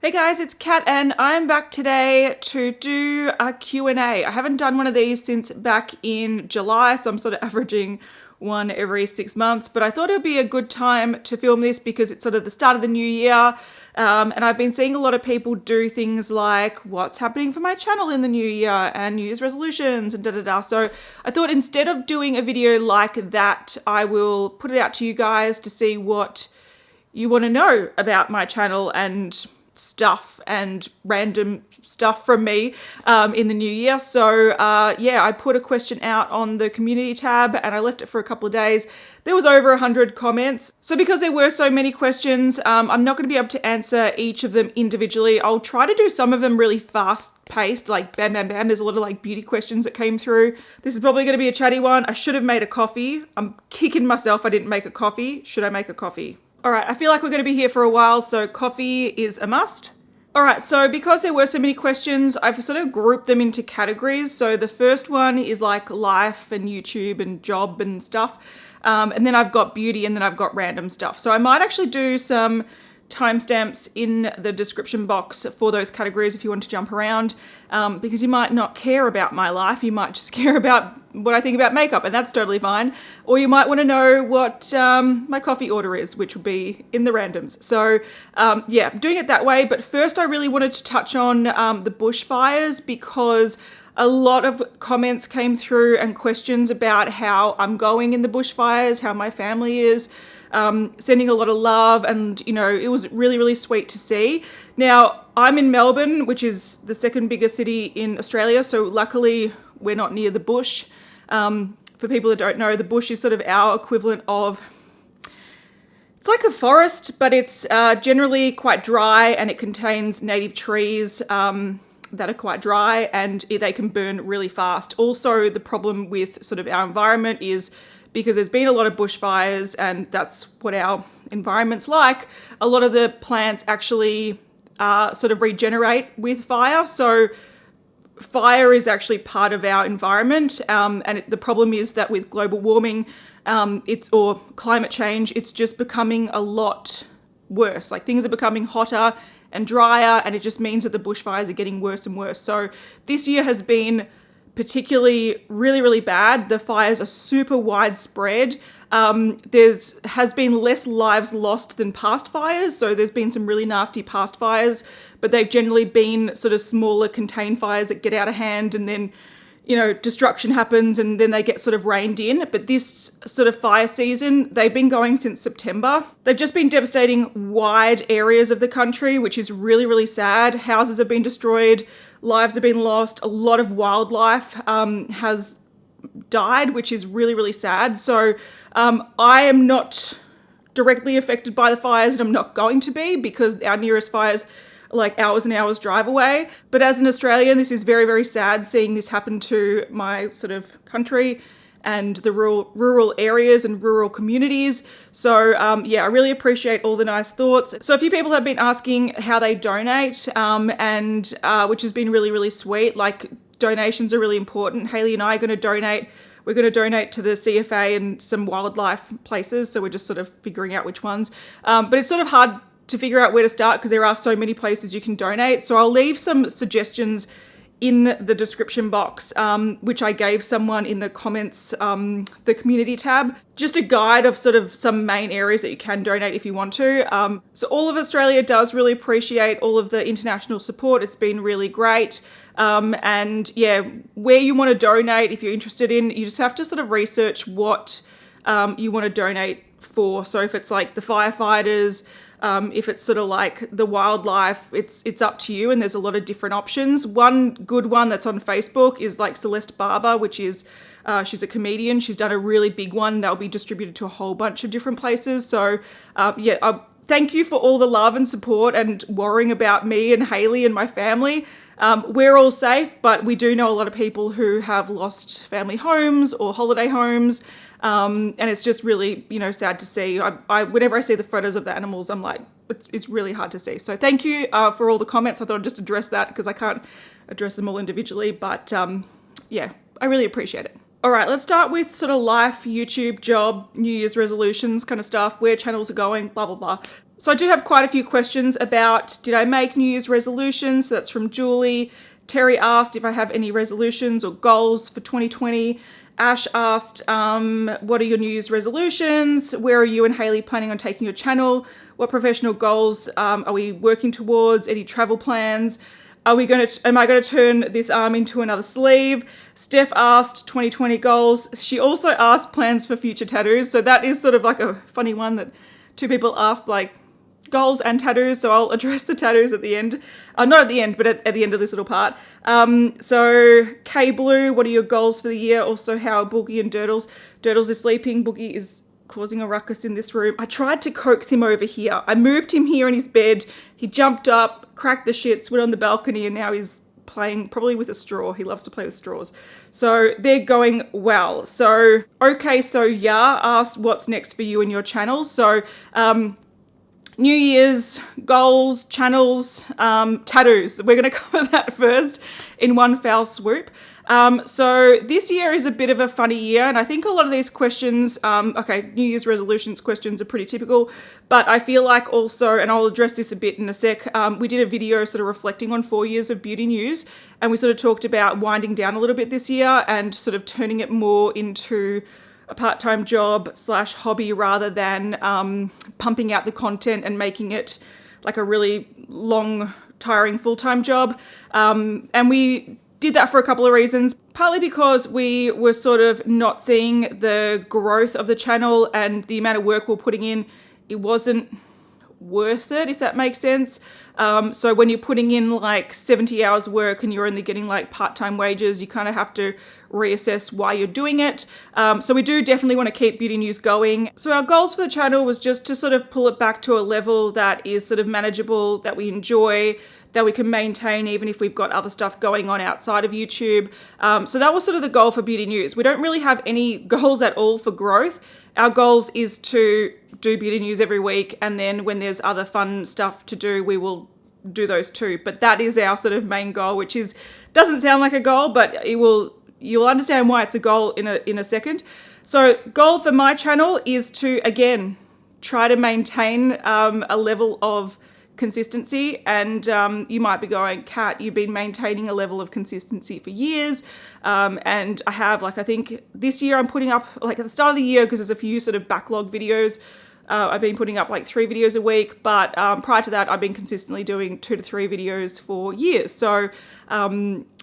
Hey guys, it's Kat and I'm back today to do a Q&A. I haven't done one of these since back in July, so I'm sort of averaging one every 6 months, but I thought it would be a good time to film this because it's sort of the start of the new year, and I've been seeing a lot of people do things like what's happening for my channel in the new year and New Year's resolutions and da-da-da. So I thought instead of doing a video like that, I will put it out to you guys to see what you want to know about my channel and stuff and random stuff from me in the new year. So yeah, I put a question out on the community tab and I left it for a couple of days. There was over 100 comments. So because there were so many questions, I'm not going to be able to answer each of them individually. I'll try to do some of them really fast paced, like bam, bam, bam. There's a lot of like beauty questions that came through. This is probably going to be a chatty one. I should have made a coffee. I'm kicking myself I didn't make a coffee. Should I make a coffee? All right, I feel like we're going to be here for a while, so coffee is a must. All right, so because there were so many questions, I've sort of grouped them into categories. So the first one is like life and YouTube and job and stuff. And then I've got beauty and then I've got random stuff. So I might actually do some timestamps in the description box for those categories if you want to jump around, because you might not care about my life. You might just care about what I think about makeup, and that's totally fine. Or you might want to know what my coffee order is, which will be in the randoms. So yeah, doing it that way. But first I really wanted to touch on the bushfires, because a lot of comments came through and questions about how I'm going in the bushfires, how my family is, sending a lot of love, and you know, it was really, really sweet to see. Now, I'm in Melbourne, which is the second biggest city in Australia, so luckily we're not near the bush. For people that don't know, the bush is sort of our equivalent of, it's like a forest, but it's generally quite dry, and it contains native trees that are quite dry, and they can burn really fast. Also, the problem with sort of our environment is because there's been a lot of bushfires, and that's what our environment's like, a lot of the plants actually sort of regenerate with fire. So fire is actually part of our environment, and the problem is that with global warming, or climate change, it's just becoming a lot worse. Like, things are becoming hotter and drier, and it just means that the bushfires are getting worse and worse. So this year has been particularly really, really bad. The fires are super widespread. Has been less lives lost than past fires. So there's been some really nasty past fires, but they've generally been sort of smaller contained fires that get out of hand, and then, you know, destruction happens and then they get sort of reined in. But this sort of fire season, they've been going since September. They've just been devastating wide areas of the country, which is really, really sad. Houses have been destroyed, lives have been lost, a lot of wildlife has died, which is really, really sad. So I am not directly affected by the fires, and I'm not going to be, because our nearest fires like hours and hours drive away. But as an Australian, this is very, very sad seeing this happen to my sort of country and the rural areas and rural communities. So yeah, I really appreciate all the nice thoughts. So a few people have been asking how they donate, and which has been really, really sweet. Like, donations are really important. Haley and I are going to donate. We're going to donate to the CFA and some wildlife places. So we're just sort of figuring out which ones. But it's sort of hard to figure out where to start because there are so many places you can donate. So I'll leave some suggestions in the description box, which I gave someone in the comments, the community tab, just a guide of sort of some main areas that you can donate if you want to. So all of Australia does really appreciate all of the international support. It's been really great. And yeah, where you want to donate, if you're interested in, you just have to sort of research what you want to donate for. So if it's like the firefighters, if it's sort of like the wildlife, it's up to you, and there's a lot of different options. One good one that's on Facebook is like Celeste Barber, which is she's a comedian. She's done a really big one that'll be distributed to a whole bunch of different places. So yeah, thank you for all the love and support and worrying about me and Haley and my family. We're all safe, but we do know a lot of people who have lost family homes or holiday homes. And it's just really, you know, sad to see. Whenever I see the photos of the animals, I'm like, it's really hard to see. So thank you for all the comments. I thought I'd just address that because I can't address them all individually, but yeah, I really appreciate it. All right, let's start with sort of life, YouTube, job, New Year's resolutions kind of stuff, where channels are going, blah, blah, blah. So I do have quite a few questions about, did I make New Year's resolutions? So that's from Julie. Terry asked if I have any resolutions or goals for 2020. Ash asked, what are your New Year's resolutions? Where are you and Hayley planning on taking your channel? What professional goals are we working towards? Any travel plans? Am I going to turn this arm into another sleeve? Steph asked 2020 goals. She also asked plans for future tattoos. So that is sort of like a funny one that two people asked, like, goals and tattoos, so I'll address the tattoos at the end. Not at the end, but at the end of this little part. So K Blue, what are your goals for the year? Also, how are Boogie and Durdles? Durdles is sleeping. Boogie is causing a ruckus in this room. I tried to coax him over here. I moved him here in his bed. He jumped up, cracked the shits, went on the balcony, and now he's playing probably with a straw. He loves to play with straws. So they're going well. So, okay, so Ya asked what's next for you and your channels. So, New Year's, goals, channels, tattoos. We're going to cover that first in one foul swoop. So this year is a bit of a funny year, and I think a lot of these questions, New Year's resolutions questions are pretty typical, but I feel like also, and I'll address this a bit in a sec, we did a video sort of reflecting on 4 years of beauty news, and we sort of talked about winding down a little bit this year and sort of turning it more into a part-time job / hobby rather than pumping out the content and making it like a really long, tiring full-time job. And we did that for a couple of reasons, partly because we were sort of not seeing the growth of the channel and the amount of work we're putting in. It wasn't worth it, if that makes sense. So when you're putting in like 70 hours work and you're only getting like part-time wages, you kind of have to reassess why you're doing it. So we do definitely want to keep beauty news going. So our goals for the channel was just to sort of pull it back to a level that is sort of manageable, that we enjoy, that we can maintain even if we've got other stuff going on outside of YouTube. So that was sort of the goal for beauty news. We don't really have any goals at all for growth. Our goals is to do beauty news every week, and then when there's other fun stuff to do, we will do those too. But that is our sort of main goal, which is, doesn't sound like a goal, but you'll understand why it's a goal in a second. So goal for my channel is to, again, try to maintain a level of consistency. And you might be going, Kat, you've been maintaining a level of consistency for years. And I have, like, I think this year I'm putting up, like at the start of the year, because there's a few sort of backlog videos, I've been putting up like 3 videos a week, but prior to that, I've been consistently doing 2 to 3 videos for years. So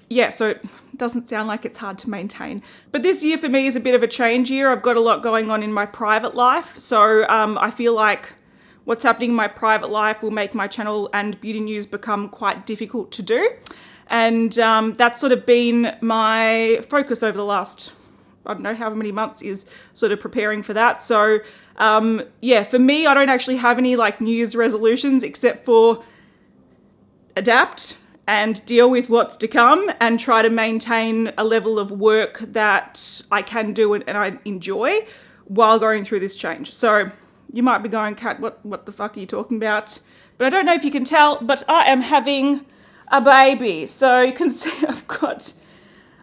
yeah, so it doesn't sound like it's hard to maintain. But this year for me is a bit of a change year. I've got a lot going on in my private life. So I feel like what's happening in my private life will make my channel and beauty news become quite difficult to do. And that's sort of been my focus over the last, I don't know how many months, is sort of preparing for that. So yeah, for me, I don't actually have any like New Year's resolutions except for adapt and deal with what's to come and try to maintain a level of work that I can do and I enjoy while going through this change. So you might be going, Kat, what the fuck are you talking about? But I don't know if you can tell, but I am having a baby. So you can see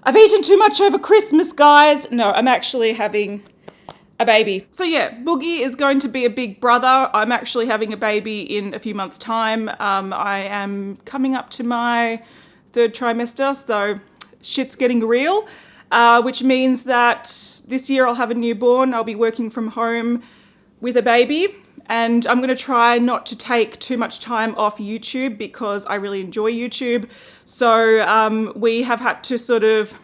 I've eaten too much over Christmas, guys. No, I'm actually having a baby. So yeah, Boogie is going to be a big brother. I'm actually having a baby in a few months' time. I am coming up to my 3rd trimester, so shit's getting real, which means that this year I'll have a newborn. I'll be working from home with a baby, and I'm going to try not to take too much time off YouTube because I really enjoy YouTube. So we have had to sort of,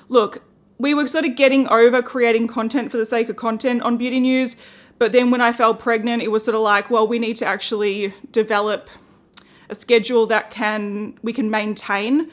look, we were sort of getting over creating content for the sake of content on beauty news, but then when I fell pregnant, it was sort of like, well, we need to actually develop a schedule that we can maintain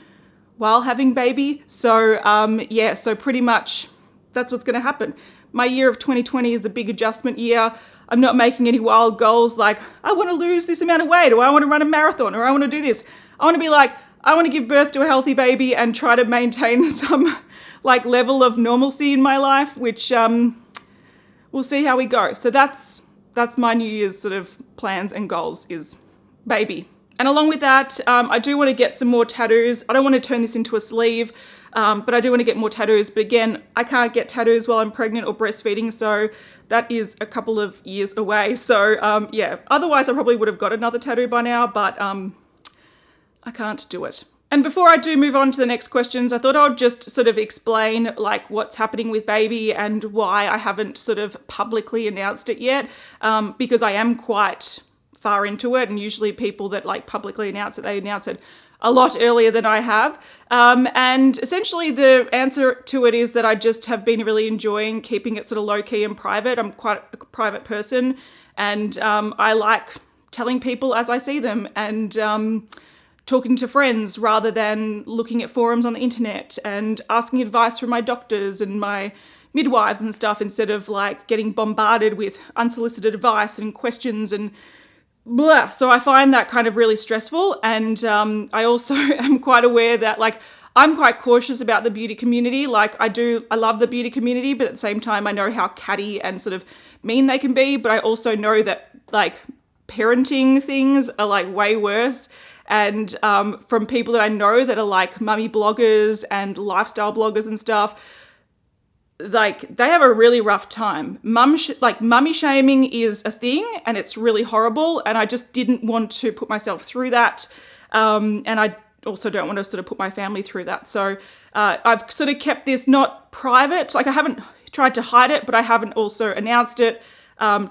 while having baby. So yeah, so pretty much that's what's going to happen. My year of 2020 is a big adjustment year. I'm not making any wild goals like, I want to lose this amount of weight, or I want to run a marathon, or I want to do this. I want to be like, I want to give birth to a healthy baby and try to maintain some like level of normalcy in my life, which we'll see how we go. So that's my New Year's sort of plans and goals, is baby. And along with that, I do want to get some more tattoos. I don't want to turn this into a sleeve, but I do want to get more tattoos. But again, I can't get tattoos while I'm pregnant or breastfeeding, so that is a couple of years away. So yeah, otherwise I probably would have got another tattoo by now, but I can't do it. And before I do move on to the next questions, I thought I'd just sort of explain like what's happening with baby and why I haven't sort of publicly announced it yet, because I am quite far into it, and usually people that like publicly announce it, they announce it a lot earlier than I have. And essentially the answer to it is that I just have been really enjoying keeping it sort of low key and private. I'm quite a private person, and I like telling people as I see them, and talking to friends rather than looking at forums on the internet and asking advice from my doctors and my midwives and stuff, instead of like getting bombarded with unsolicited advice and questions and blah. So I find that kind of really stressful. And I also am quite aware that like I'm quite cautious about the beauty community. Like I love the beauty community, but at the same time I know how catty and sort of mean they can be. But I also know that like parenting things are like way worse. And from people that I know that are like mummy bloggers and lifestyle bloggers and stuff, like they have a really rough time. Mummy shaming is a thing, and it's really horrible, and I just didn't want to put myself through that, and I also don't want to sort of put my family through that. So I've sort of kept this not private. Like I haven't tried to hide it, but I haven't also announced it,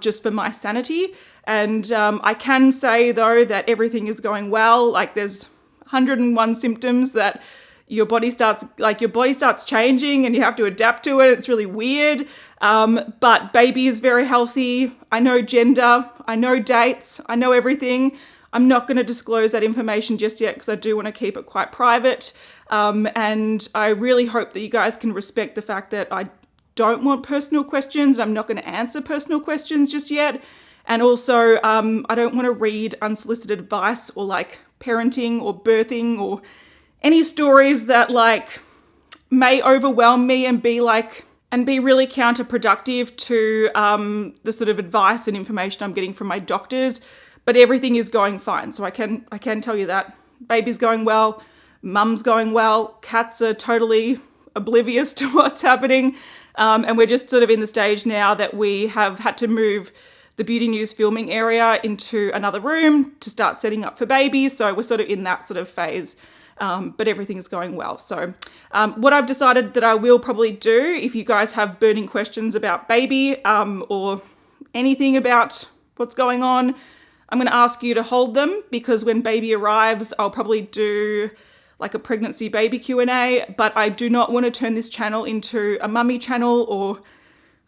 just for my sanity. And I can say though that everything is going well. Like there's 101 symptoms that your body starts changing and you have to adapt to it. It's really weird. But baby is very healthy. I know gender, I know dates, I know everything. I'm not going to disclose that information just yet because I do want to keep it quite private. And I really hope that you guys can respect the fact that I don't want personal questions. I'm not going to answer personal questions just yet. And also, I don't want to read unsolicited advice or like parenting or birthing or any stories that like may overwhelm me and be really counterproductive to the sort of advice and information I'm getting from my doctors. But everything is going fine. So I can tell you that baby's going well, mum's going well, cats are totally oblivious to what's happening. And we're just sort of in the stage now that we have had to move the Beauty News filming area into another room to start setting up for baby. So we're sort of in that sort of phase, but everything is going well. So what I've decided that I will probably do, if you guys have burning questions about baby or anything about what's going on, I'm going to ask you to hold them, because when baby arrives, I'll probably do like a pregnancy baby Q&A, but I do not want to turn this channel into a mummy channel or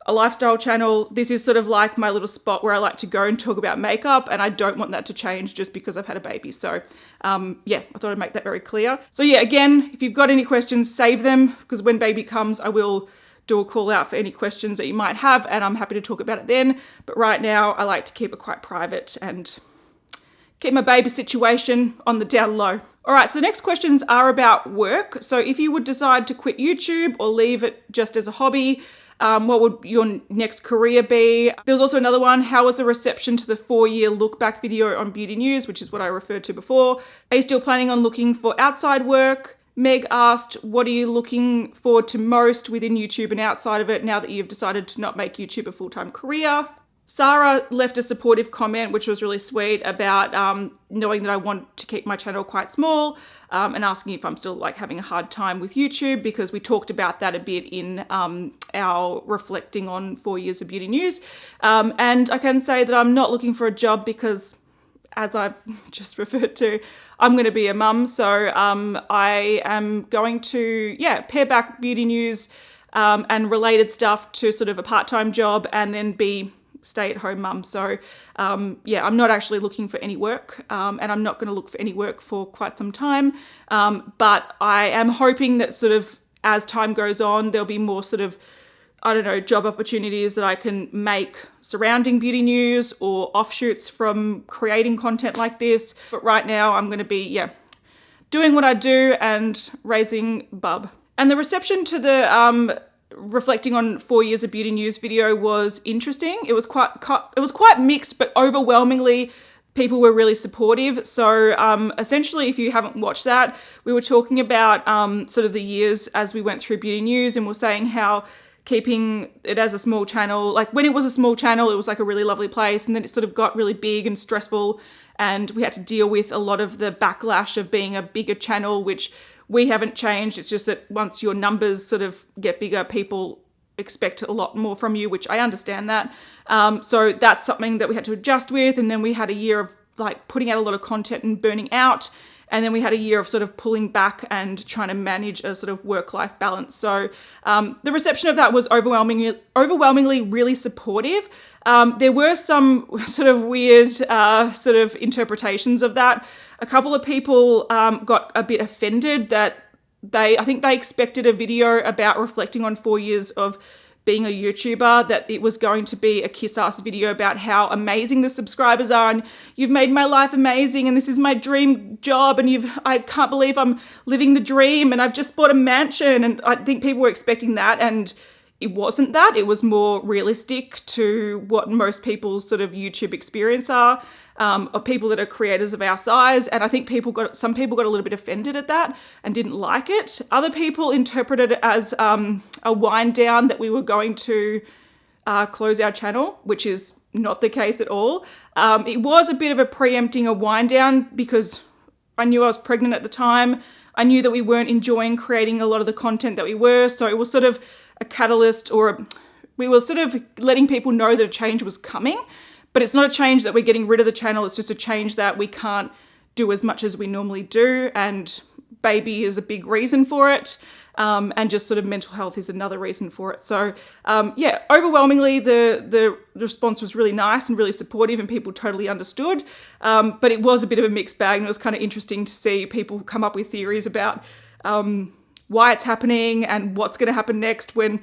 a lifestyle channel. This is sort of like my little spot where I like to go and talk about makeup, and I don't want that to change just because I've had a baby. So yeah, I thought I'd make that very clear. So yeah, again, if you've got any questions, save them, because when baby comes, I will do a call out for any questions that you might have, and I'm happy to talk about it then. But right now, I like to keep it quite private and keep my baby situation on the down low. All right, so the next questions are about work. So if you would decide to quit YouTube or leave it just as a hobby, what would your next career be? There was also another one. How was the reception to the 4-year look back video on Beauty News, which is what I referred to before? Are you still planning on looking for outside work? Meg asked, what are you looking forward to most within YouTube and outside of it now that you've decided to not make YouTube a full-time career? Sarah left a supportive comment, which was really sweet, about knowing that I want to keep my channel quite small, and asking if I'm still like having a hard time with YouTube, because we talked about that a bit in our reflecting on 4 years of Beauty News. And I can say that I'm not looking for a job because, as I just referred to, I'm going to be a mum. So I am going to, pare back Beauty News and related stuff to sort of a part-time job, and then be stay-at-home mum. So I'm not actually looking for any work, and I'm not going to look for any work for quite some time. But I am hoping that sort of as time goes on, there'll be more sort of, job opportunities that I can make surrounding Beauty News or offshoots from creating content like this. But right now I'm going to be, doing what I do and raising bub. And the reception to the reflecting on 4 years of Beauty News video was interesting. It was quite mixed, but overwhelmingly people were really supportive. So essentially, if you haven't watched that, we were talking about sort of the years as we went through beauty news, and we're saying how keeping it as a small channel, like when it was a small channel, it was like a really lovely place, and then it sort of got really big and stressful, and we had to deal with a lot of the backlash of being a bigger channel, which we haven't changed. It's just that once your numbers sort of get bigger, people expect a lot more from you, which I understand that. So that's something that we had to adjust with. And then we had a year of like putting out a lot of content and burning out. And then we had a year of sort of pulling back and trying to manage a sort of work-life balance. So the reception of that was overwhelmingly really supportive. There were some sort of weird sort of interpretations of that. A couple of people got a bit offended that I think they expected a video about reflecting on 4 years of being a YouTuber, that it was going to be a kiss-ass video about how amazing the subscribers are and you've made my life amazing and this is my dream job and I can't believe I'm living the dream and I've just bought a mansion. And I think people were expecting that, and it wasn't that. It was more realistic to what most people's sort of YouTube experience are, of people that are creators of our size. And I think some people got a little bit offended at that and didn't like it. Other people interpreted it as a wind down, that we were going to close our channel, which is not the case at all. It was a bit of a preempting a wind down because I knew I was pregnant at the time. I knew that we weren't enjoying creating a lot of the content that we were. So it was sort of a catalyst, or we were sort of letting people know that a change was coming. But it's not a change that we're getting rid of the channel. It's just a change that we can't do as much as we normally do. And baby is a big reason for it. And just sort of mental health is another reason for it. So yeah, overwhelmingly the response was really nice and really supportive, and people totally understood. But it was a bit of a mixed bag, and it was kind of interesting to see people come up with theories about why it's happening and what's going to happen next, when,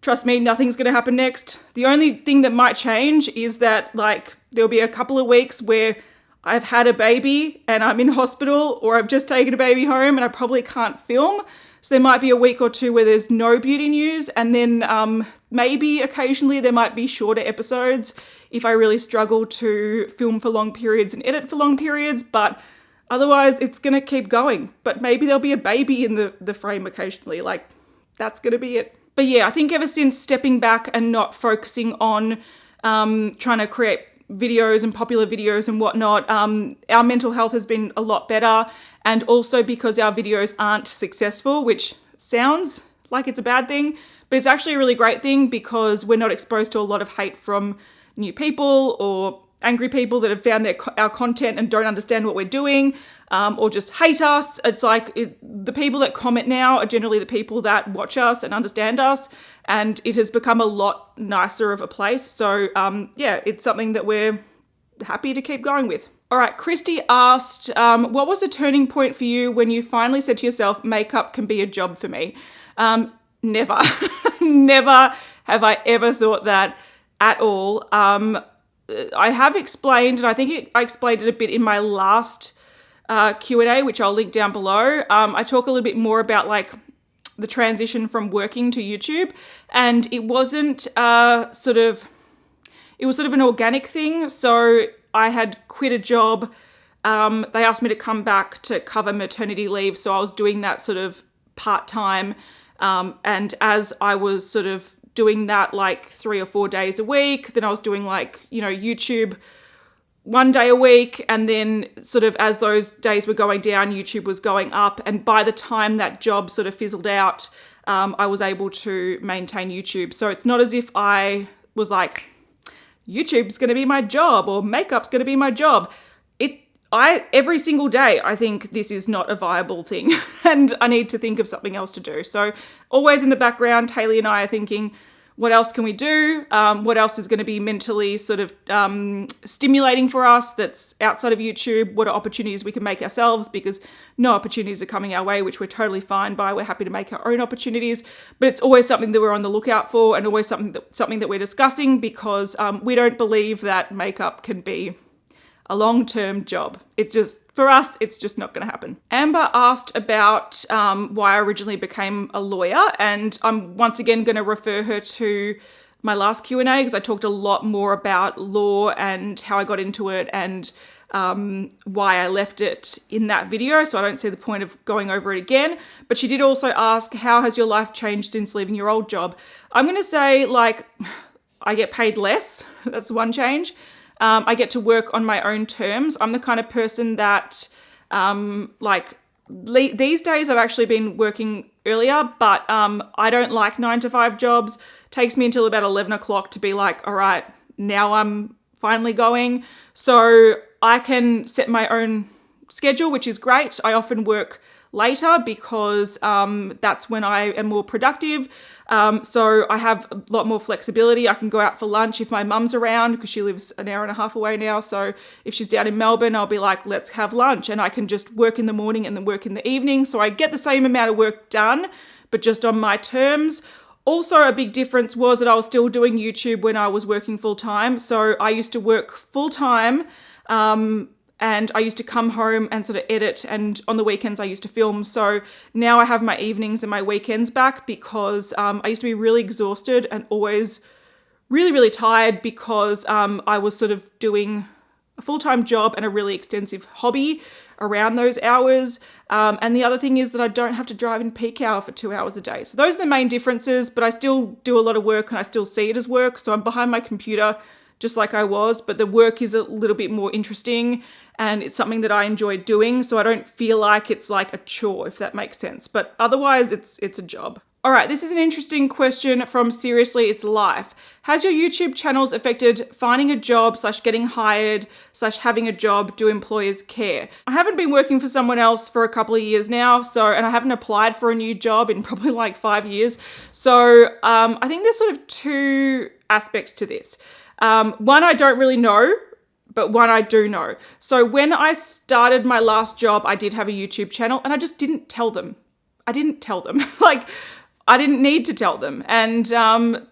trust me, nothing's going to happen next. The only thing that might change is that like there'll be a couple of weeks where I've had a baby and I'm in hospital, or I've just taken a baby home and I probably can't film. So there might be a week or two where there's no beauty news, and then maybe occasionally there might be shorter episodes if I really struggle to film for long periods and edit for long periods, but otherwise it's going to keep going. But maybe there'll be a baby in the frame occasionally, like that's going to be it. But yeah, I think ever since stepping back and not focusing on trying to create videos and popular videos and whatnot, our mental health has been a lot better. And also because our videos aren't successful, which sounds like it's a bad thing, but it's actually a really great thing, because we're not exposed to a lot of hate from new people or angry people that have found our content and don't understand what we're doing, or just hate us. It's like the people that comment now are generally the people that watch us and understand us, and it has become a lot nicer of a place. So yeah, it's something that we're happy to keep going with. All right, Christy asked, what was the turning point for you when you finally said to yourself, makeup can be a job for me? Never, never have I ever thought that at all. I have explained, and I think I explained it a bit in my last Q&A, which I'll link down below. I talk a little bit more about like the transition from working to YouTube, and it wasn't it was sort of an organic thing. So I had quit a job. They asked me to come back to cover maternity leave, so I was doing that sort of part-time. And as I was sort of doing that like 3 or 4 days a week, then I was doing like, YouTube 1 day a week. And then sort of as those days were going down, YouTube was going up. And by the time that job sort of fizzled out, I was able to maintain YouTube. So it's not as if I was like, YouTube's going to be my job or makeup's going to be my job. Every single day, I think this is not a viable thing and I need to think of something else to do. So always in the background, Haley and I are thinking, what else can we do? What else is going to be mentally sort of stimulating for us that's outside of YouTube? What are opportunities we can make ourselves? Because no opportunities are coming our way, which we're totally fine by. We're happy to make our own opportunities, but it's always something that we're on the lookout for, and always something that we're discussing, because we don't believe that makeup can be a long-term job. It's just, for us, it's just not going to happen. Amber asked about why I originally became a lawyer, and I'm once again going to refer her to my last Q&A, because I talked a lot more about law and how I got into it, and why I left it in that video, so I don't see the point of going over it again. But she did also ask, how has your life changed since leaving your old job? I'm going to say, like, I get paid less. That's one change. I get to work on my own terms. I'm the kind of person that, these days I've actually been working earlier, but I don't like 9-to-5 jobs. Takes me until about 11 o'clock to be like, all right, now I'm finally going. So I can set my own schedule, which is great. I often work later because that's when I am more productive. So I have a lot more flexibility. I can go out for lunch if my mum's around, because she lives an hour and a half away now. So if she's down in Melbourne, I'll be like, let's have lunch. And I can just work in the morning and then work in the evening. So I get the same amount of work done, but just on my terms. Also, a big difference was that I was still doing YouTube when I was working full time. So I used to work full time, and I used to come home and sort of edit, and on the weekends I used to film. So now I have my evenings and my weekends back, because I used to be really exhausted and always really, really tired, because I was sort of doing a full-time job and a really extensive hobby around those hours. And the other thing is that I don't have to drive in peak hour for 2 hours a day. So those are the main differences, but I still do a lot of work and I still see it as work. So I'm behind my computer just like I was, but the work is a little bit more interesting and it's something that I enjoy doing. So I don't feel like it's like a chore, if that makes sense. But otherwise it's a job. All right, this is an interesting question from Seriously It's Life. Has your YouTube channels affected finding a job / getting hired / having a job? Do employers care? I haven't been working for someone else for a couple of years now, and I haven't applied for a new job in probably like 5 years. So I think there's sort of two aspects to this. One, I don't really know, but one I do know. So when I started my last job, I did have a YouTube channel and I just didn't tell them. I didn't tell them. I didn't need to tell them. And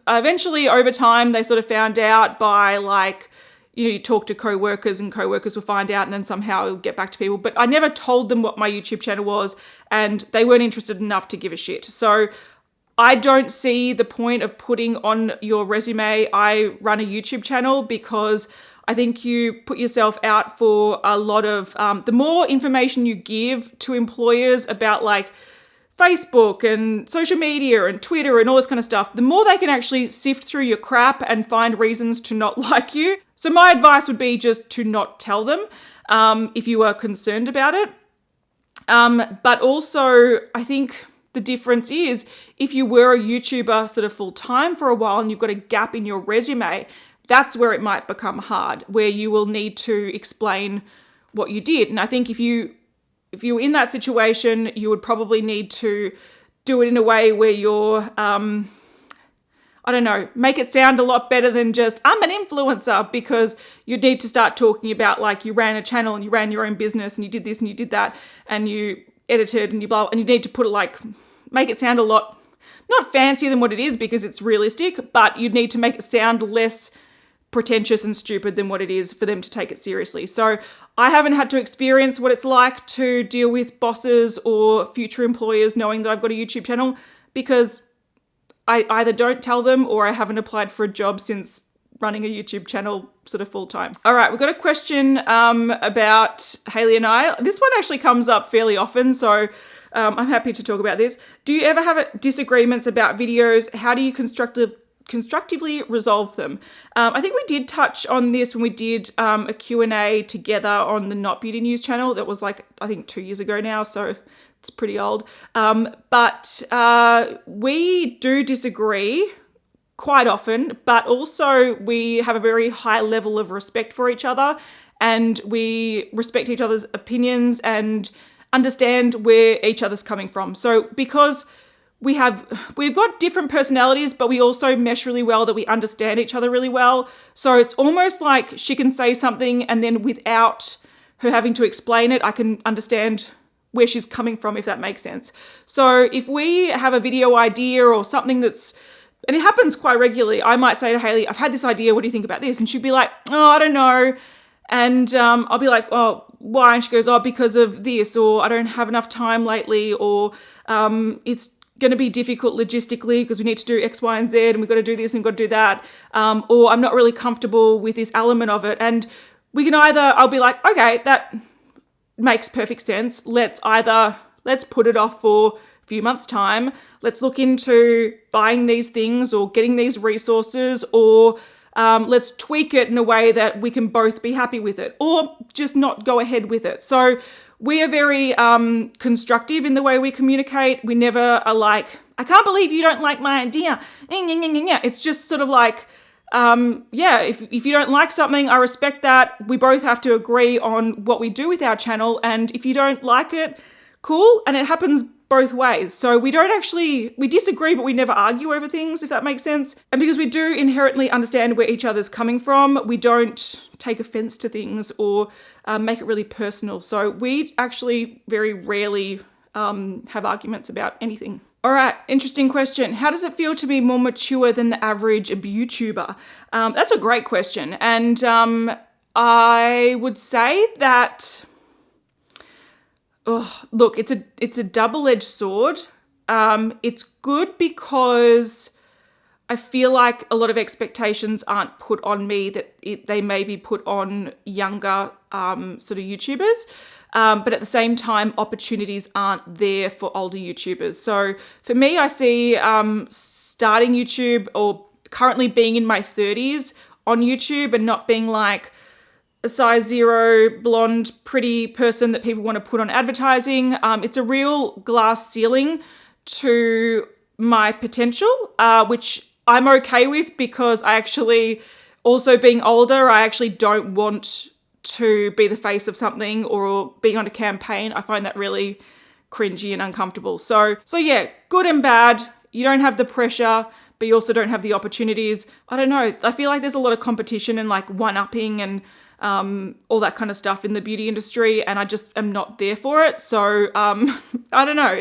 eventually over time, they sort of found out by you talk to co-workers and co-workers will find out and then somehow it'll get back to people. But I never told them what my YouTube channel was and they weren't interested enough to give a shit. So I don't see the point of putting on your resume, I run a YouTube channel, because I think you put yourself out for a lot of, the more information you give to employers about Facebook and social media and Twitter and all this kind of stuff, the more they can actually sift through your crap and find reasons to not like you. So my advice would be just to not tell them if you are concerned about it. But also, I think the difference is if you were a YouTuber sort of full time for a while and you've got a gap in your resume, that's where it might become hard, where you will need to explain what you did. And I think if you're in that situation, you would probably need to do it in a way where you're, make it sound a lot better than just, I'm an influencer, because you need to start talking about you ran a channel and you ran your own business and you did this and you did that and you edited and you blah, and you need to put it make it sound a lot, not fancier than what it is because it's realistic, but you need to make it sound less pretentious and stupid than what it is for them to take it seriously. So I haven't had to experience what it's like to deal with bosses or future employers knowing that I've got a YouTube channel, because I either don't tell them or I haven't applied for a job since running a YouTube channel sort of full time. All right, we've got a question about Hayley and I. This one actually comes up fairly often, so I'm happy to talk about this. Do you ever have disagreements about videos? How do you constructively resolve them? I think we did touch on this when we did a Q&A together on the Not Beauty News channel. That was I think 2 years ago now, so it's pretty old. But we do disagree quite often, but also we have a very high level of respect for each other and we respect each other's opinions and understand where each other's coming from. So because we've got different personalities, but we also mesh really well, that we understand each other really well. So it's almost like she can say something and then without her having to explain it, I can understand where she's coming from, if that makes sense. So if we have a video idea or something and it happens quite regularly, I might say to Hayley, I've had this idea, what do you think about this? And she'd be like, oh, I don't know. And I'll be like, oh, why? And she goes, oh, because of this, or I don't have enough time lately, or it's going to be difficult logistically because we need to do X, Y, and Z, and we've got to do this and we've got to do that, or I'm not really comfortable with this element of it. And we can either, I'll be like, okay, that makes perfect sense. Let's put it off for a few months' time. Let's look into buying these things or getting these resources, or let's tweak it in a way that we can both be happy with it, or just not go ahead with it. So we are very constructive in the way we communicate. We never are like, I can't believe you don't like my idea. It's just sort of like, if you don't like something, I respect that. We both have to agree on what we do with our channel. And if you don't like it, cool. And it happens both ways. So we disagree, but we never argue over things, if that makes sense. And because we do inherently understand where each other's coming from, we don't take offense to things or make it really personal. So we actually very rarely have arguments about anything. All right, interesting question. How does it feel to be more mature than the average YouTuber? That's a great question. And I would say that, look, it's a double-edged sword. It's good because I feel like a lot of expectations aren't put on me that they may be put on younger sort of YouTubers. But at the same time, opportunities aren't there for older YouTubers. So for me, I see starting YouTube or currently being in my 30s on YouTube and not being like a size 0 blonde pretty person that people want to put on advertising. It's a real glass ceiling to my potential, which I'm okay with, because I actually, also being older, I actually don't want to be the face of something or being on a campaign. I find that really cringy and uncomfortable. So yeah, good and bad. You don't have the pressure, but you also don't have the opportunities. I don't know. I feel like there's a lot of competition and like one-upping and all that kind of stuff in the beauty industry, and I just am not there for it. So I don't know.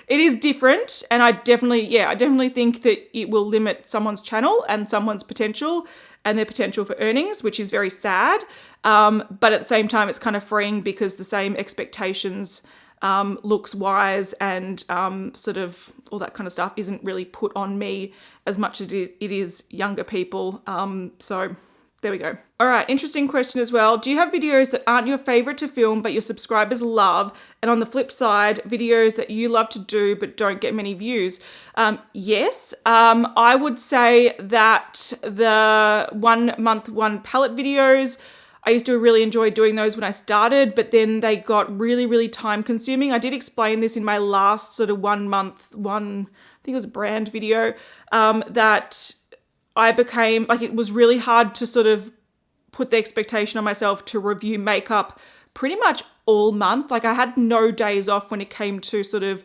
It is different, and I definitely think that it will limit someone's channel and someone's potential and their potential for earnings, which is very sad. But at the same time, it's kind of freeing because the same expectations, looks wise and sort of all that kind of stuff isn't really put on me as much as it is younger people. So there we go. All right, interesting question as well. Do you have videos that aren't your favorite to film but your subscribers love? And on the flip side, videos that you love to do but don't get many views? Yes, I would say that the 1 month, 1 palette videos, I used to really enjoy doing those when I started, but then they got really, really time consuming. I did explain this in my last sort of 1 month, I think it was a brand video, that I became, like, it was really hard to sort of put the expectation on myself to review makeup pretty much all month. Like, I had no days off when it came to sort of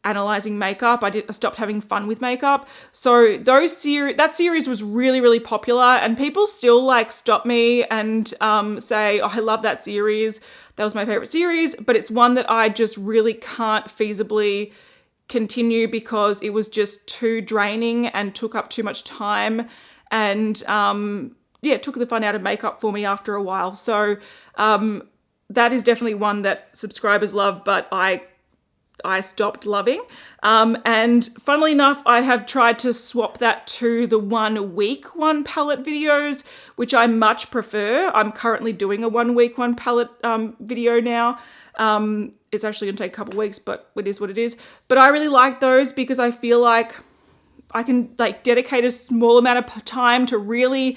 analyzing makeup. I stopped having fun with makeup. So that series was really, really popular, and people still like stop me and say, oh, I love that series. That was my favorite series, but it's one that I just really can't feasibly continue because it was just too draining and took up too much time, and it took the fun out of makeup for me after a while. So that is definitely one that subscribers love, but I stopped loving. And funnily enough, I have tried to swap that to the 1 week, 1 palette videos, which I much prefer. I'm currently doing a 1 week, 1 palette video now. It's actually gonna take a couple of weeks, but it is what it is. But I really like those because I feel like I can like dedicate a small amount of time to really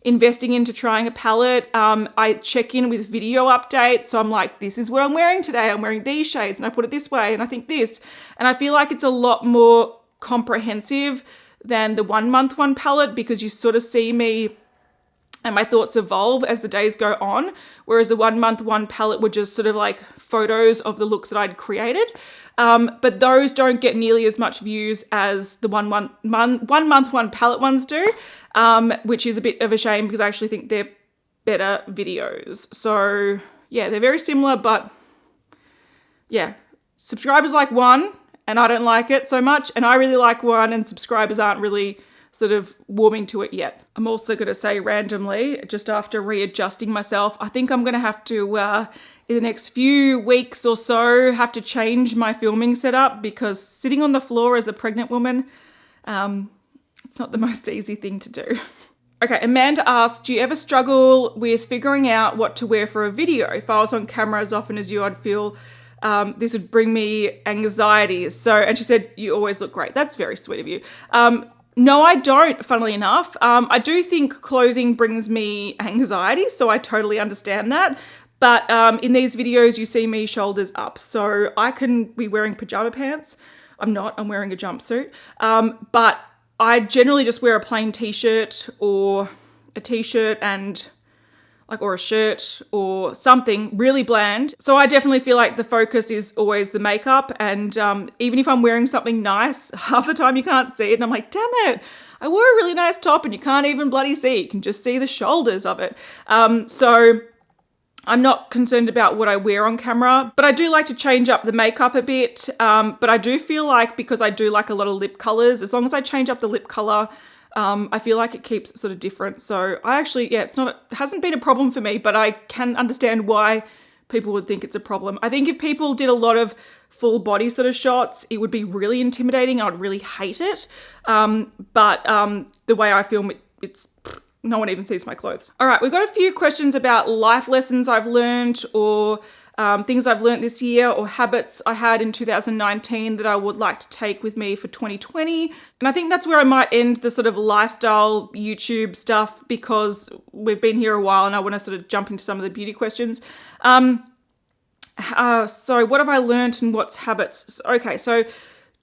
investing into trying a palette. I check in with video updates. So I'm like, this is what I'm wearing today. I'm wearing these shades and I put it this way and I think this. And I feel like it's a lot more comprehensive than the 1 month, 1 palette, because you sort of see me and my thoughts evolve as the days go on. Whereas the 1 month, 1 palette were just sort of like photos of the looks that I'd created. But those don't get nearly as much views as the 1 month, 1 palette ones do, which is a bit of a shame because I actually think they're better videos. So yeah, they're very similar, but yeah, subscribers like one and I don't like it so much. And I really like one and subscribers aren't really sort of warming to it yet. I'm also going to say randomly, just after readjusting myself, I think I'm going to have to, in the next few weeks or so, have to change my filming setup because sitting on the floor as a pregnant woman, it's not the most easy thing to do. Okay, Amanda asks, do you ever struggle with figuring out what to wear for a video? If I was on camera as often as you, I'd feel this would bring me anxiety. So, and she said, you always look great. That's very sweet of you. No, I don't, funnily enough. I do think clothing brings me anxiety, so I totally understand that. But in these videos, you see me shoulders up. So I can be wearing pajama pants. I'm not, I'm wearing a jumpsuit. But I generally just wear a plain t-shirt or a t-shirt and or a shirt or something really bland. So I definitely feel like the focus is always the makeup. And even if I'm wearing something nice, half the time you can't see it. And I'm like, damn it, I wore a really nice top and you can't even bloody see. You can just see the shoulders of it. So I'm not concerned about what I wear on camera, but I do like to change up the makeup a bit. But I do feel like, because I do like a lot of lip colors, as long as I change up the lip color, I feel like it keeps it sort of different. So I actually, yeah, it hasn't been a problem for me, but I can understand why people would think it's a problem. I think if people did a lot of full body sort of shots, it would be really intimidating. I would really hate it. But the way I film it, no one even sees my clothes. All right, we've got a few questions about life lessons I've learned, or things I've learned this year, or habits I had in 2019 that I would like to take with me for 2020. And I think that's where I might end the sort of lifestyle YouTube stuff, because we've been here a while and I want to sort of jump into some of the beauty questions. So what have I learned and what's habits? Okay, so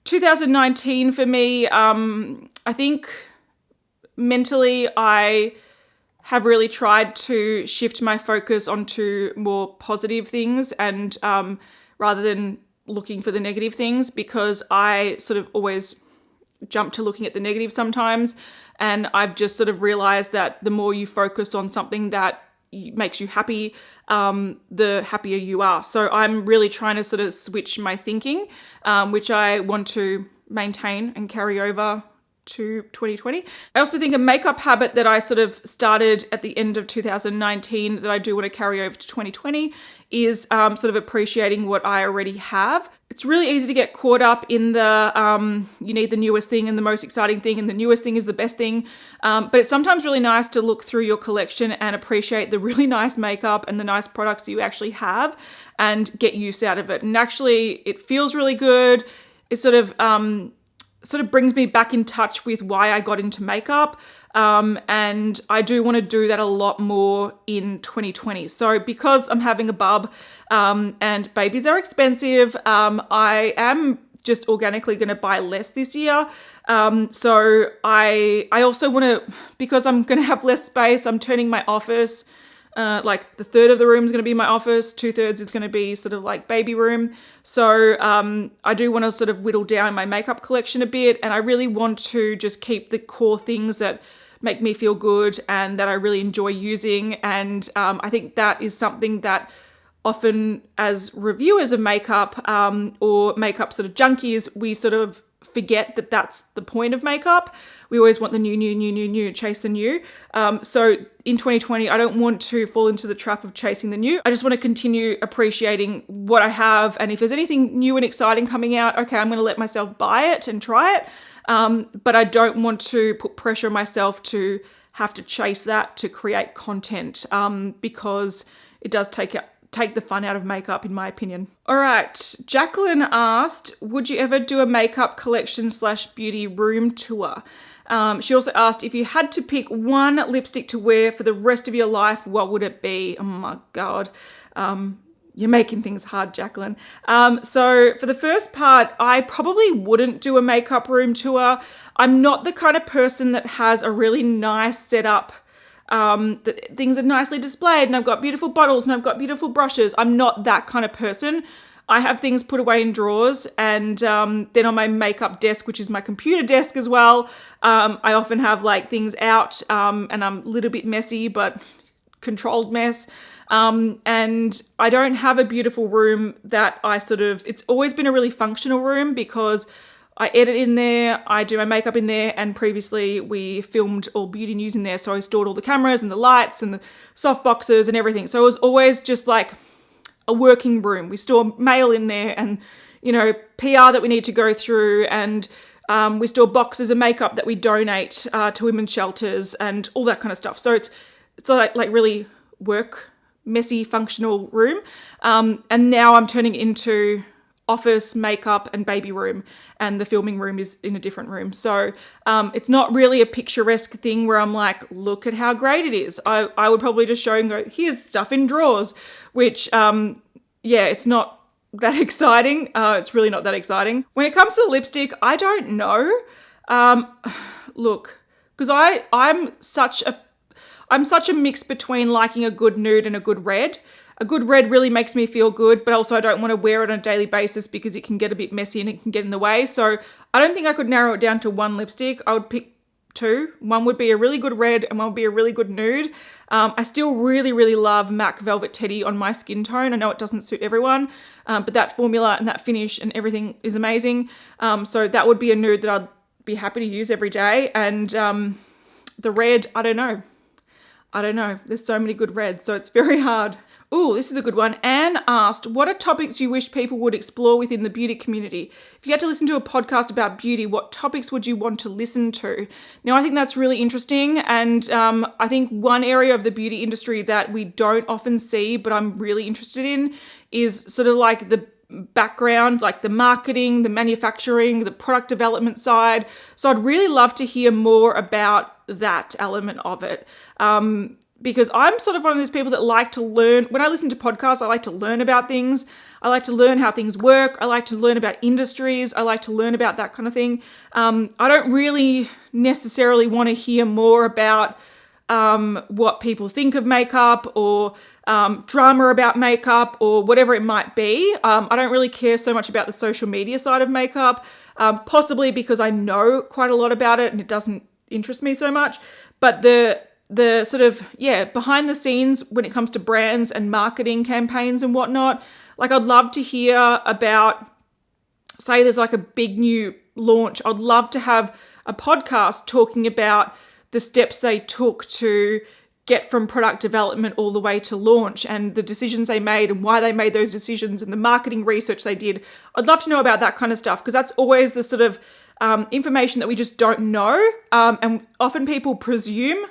2019 for me, I think mentally, I have really tried to shift my focus onto more positive things, and rather than looking for the negative things, because I sort of always jump to looking at the negative sometimes. And I've just sort of realized that the more you focus on something that makes you happy, the happier you are. So I'm really trying to sort of switch my thinking, which I want to maintain and carry over to 2020. I also think a makeup habit that I sort of started at the end of 2019 that I do want to carry over to 2020 is sort of appreciating what I already have. It's really easy to get caught up in the you need the newest thing and the most exciting thing, and the newest thing is the best thing. But it's sometimes really nice to look through your collection and appreciate the really nice makeup and the nice products you actually have and get use out of it. And actually, it feels really good. It sort of brings me back in touch with why I got into makeup. And I do want to do that a lot more in 2020. So because I'm having a bub and babies are expensive, I am just organically going to buy less this year. So I also want to, because I'm going to have less space, I'm turning my office, like the third of the room is going to be my office, 2/3 is going to be sort of like baby room. So I do want to sort of whittle down my makeup collection a bit, and I really want to just keep the core things that make me feel good and that I really enjoy using. And I think that is something that often as reviewers of makeup or makeup sort of junkies, we sort of forget that that's the point of makeup. We always want the new, chase the new. So in 2020, I don't want to fall into the trap of chasing the new. I just want to continue appreciating what I have. And if there's anything new and exciting coming out, okay, I'm going to let myself buy it and try it. But I don't want to put pressure on myself to have to chase that to create content, because it does take the fun out of makeup, in my opinion. All right, Jacqueline asked, would you ever do a makeup collection / beauty room tour? She also asked, if you had to pick one lipstick to wear for the rest of your life, what would it be? Oh my God. You're making things hard, Jacqueline. So for the first part, I probably wouldn't do a makeup room tour. I'm not the kind of person that has a really nice setup, that things are nicely displayed and I've got beautiful bottles and I've got beautiful brushes. I'm not that kind of person. I have things put away in drawers, and then on my makeup desk, which is my computer desk as well, I often have like things out, and I'm a little bit messy, but controlled mess. And I don't have a beautiful room that it's always been a really functional room because I edit in there, I do my makeup in there, and previously we filmed all beauty news in there. So I stored all the cameras and the lights and the soft boxes and everything. So it was always just like a working room. We store mail in there and, PR that we need to go through, and We store boxes of makeup that we donate to women's shelters and all that kind of stuff. So it's like really messy, functional room. And now I'm turning it into office, makeup and baby room, and the filming room is in a different room. So it's not really a picturesque thing where I'm like, look at how great it is. I would probably just show and go, here's stuff in drawers, which it's not that exciting. It's really not that exciting. When it comes to the lipstick, I don't know. Look, because I'm such a mix between liking a good nude and a good red. A good red really makes me feel good, but also I don't want to wear it on a daily basis because it can get a bit messy and it can get in the way. So I don't think I could narrow it down to one lipstick. I would pick two. One would be a really good red and one would be a really good nude. I still really, really love MAC Velvet Teddy on my skin tone. I know it doesn't suit everyone, but that formula and that finish and everything is amazing. So that would be a nude that I'd be happy to use every day. And the red, I don't know. There's so many good reds, so it's very hard. Ooh, this is a good one. Anne asked, what are topics you wish people would explore within the beauty community? If you had to listen to a podcast about beauty, what topics would you want to listen to? Now, I think that's really interesting. And I think one area of the beauty industry that we don't often see, but I'm really interested in, is sort of like the background, like the marketing, the manufacturing, the product development side. So I'd really love to hear more about that element of it. Because I'm sort of one of those people that like to learn. When I listen to podcasts, I like to learn about things. I like to learn how things work. I like to learn about industries. I like to learn about that kind of thing. I don't really necessarily want to hear more about what people think of makeup or drama about makeup or whatever it might be. I don't really care so much about the social media side of makeup, possibly because I know quite a lot about it and it doesn't interest me so much. But the sort of, behind the scenes when it comes to brands and marketing campaigns and whatnot, like I'd love to hear about, say there's like a big new launch. I'd love to have a podcast talking about the steps they took to get from product development all the way to launch and the decisions they made and why they made those decisions and the marketing research they did. I'd love to know about that kind of stuff because that's always the sort of information that we just don't know. And often people presume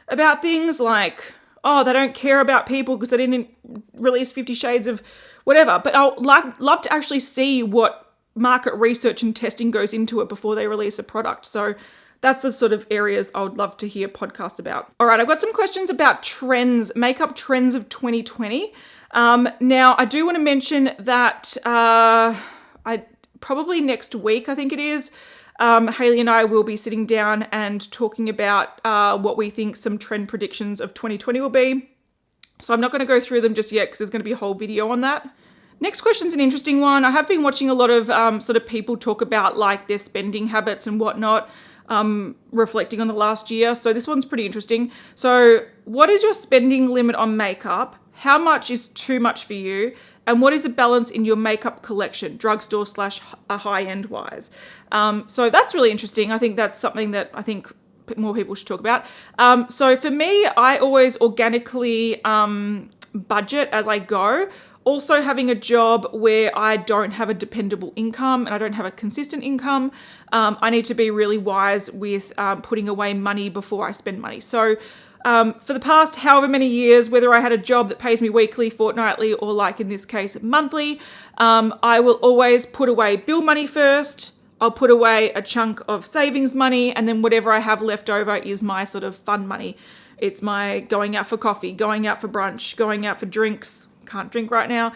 about things like, oh, they don't care about people because they didn't release 50 Shades of whatever. But I'll love to actually see what market research and testing goes into it before they release a product. So that's the sort of areas I would love to hear podcasts about. All right, I've got some questions about trends, makeup trends of 2020. Now, I do want to mention that probably next week, I think it is, Hayley and I will be sitting down and talking about what we think some trend predictions of 2020 will be. So I'm not going to go through them just yet because there's going to be a whole video on that. Next question's an interesting one. I have been watching a lot of sort of people talk about like their spending habits and whatnot, reflecting on the last year. So this one's pretty interesting. So what is your spending limit on makeup? How much is too much for you? And what is the balance in your makeup collection, drugstore / high-end wise? So that's really interesting. I think that's something that I think more people should talk about. So for me, I always organically budget as I go. Also having a job where I don't have a dependable income and I don't have a consistent income, I need to be really wise with putting away money before I spend money. So for the past however many years, whether I had a job that pays me weekly, fortnightly, or like in this case, monthly, I will always put away bill money first. I'll put away a chunk of savings money, and then whatever I have left over is my sort of fun money. It's my going out for coffee, going out for brunch, going out for drinks. Can't drink right now.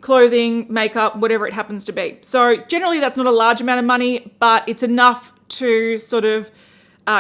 Clothing, makeup, whatever it happens to be. So generally that's not a large amount of money, but it's enough to sort of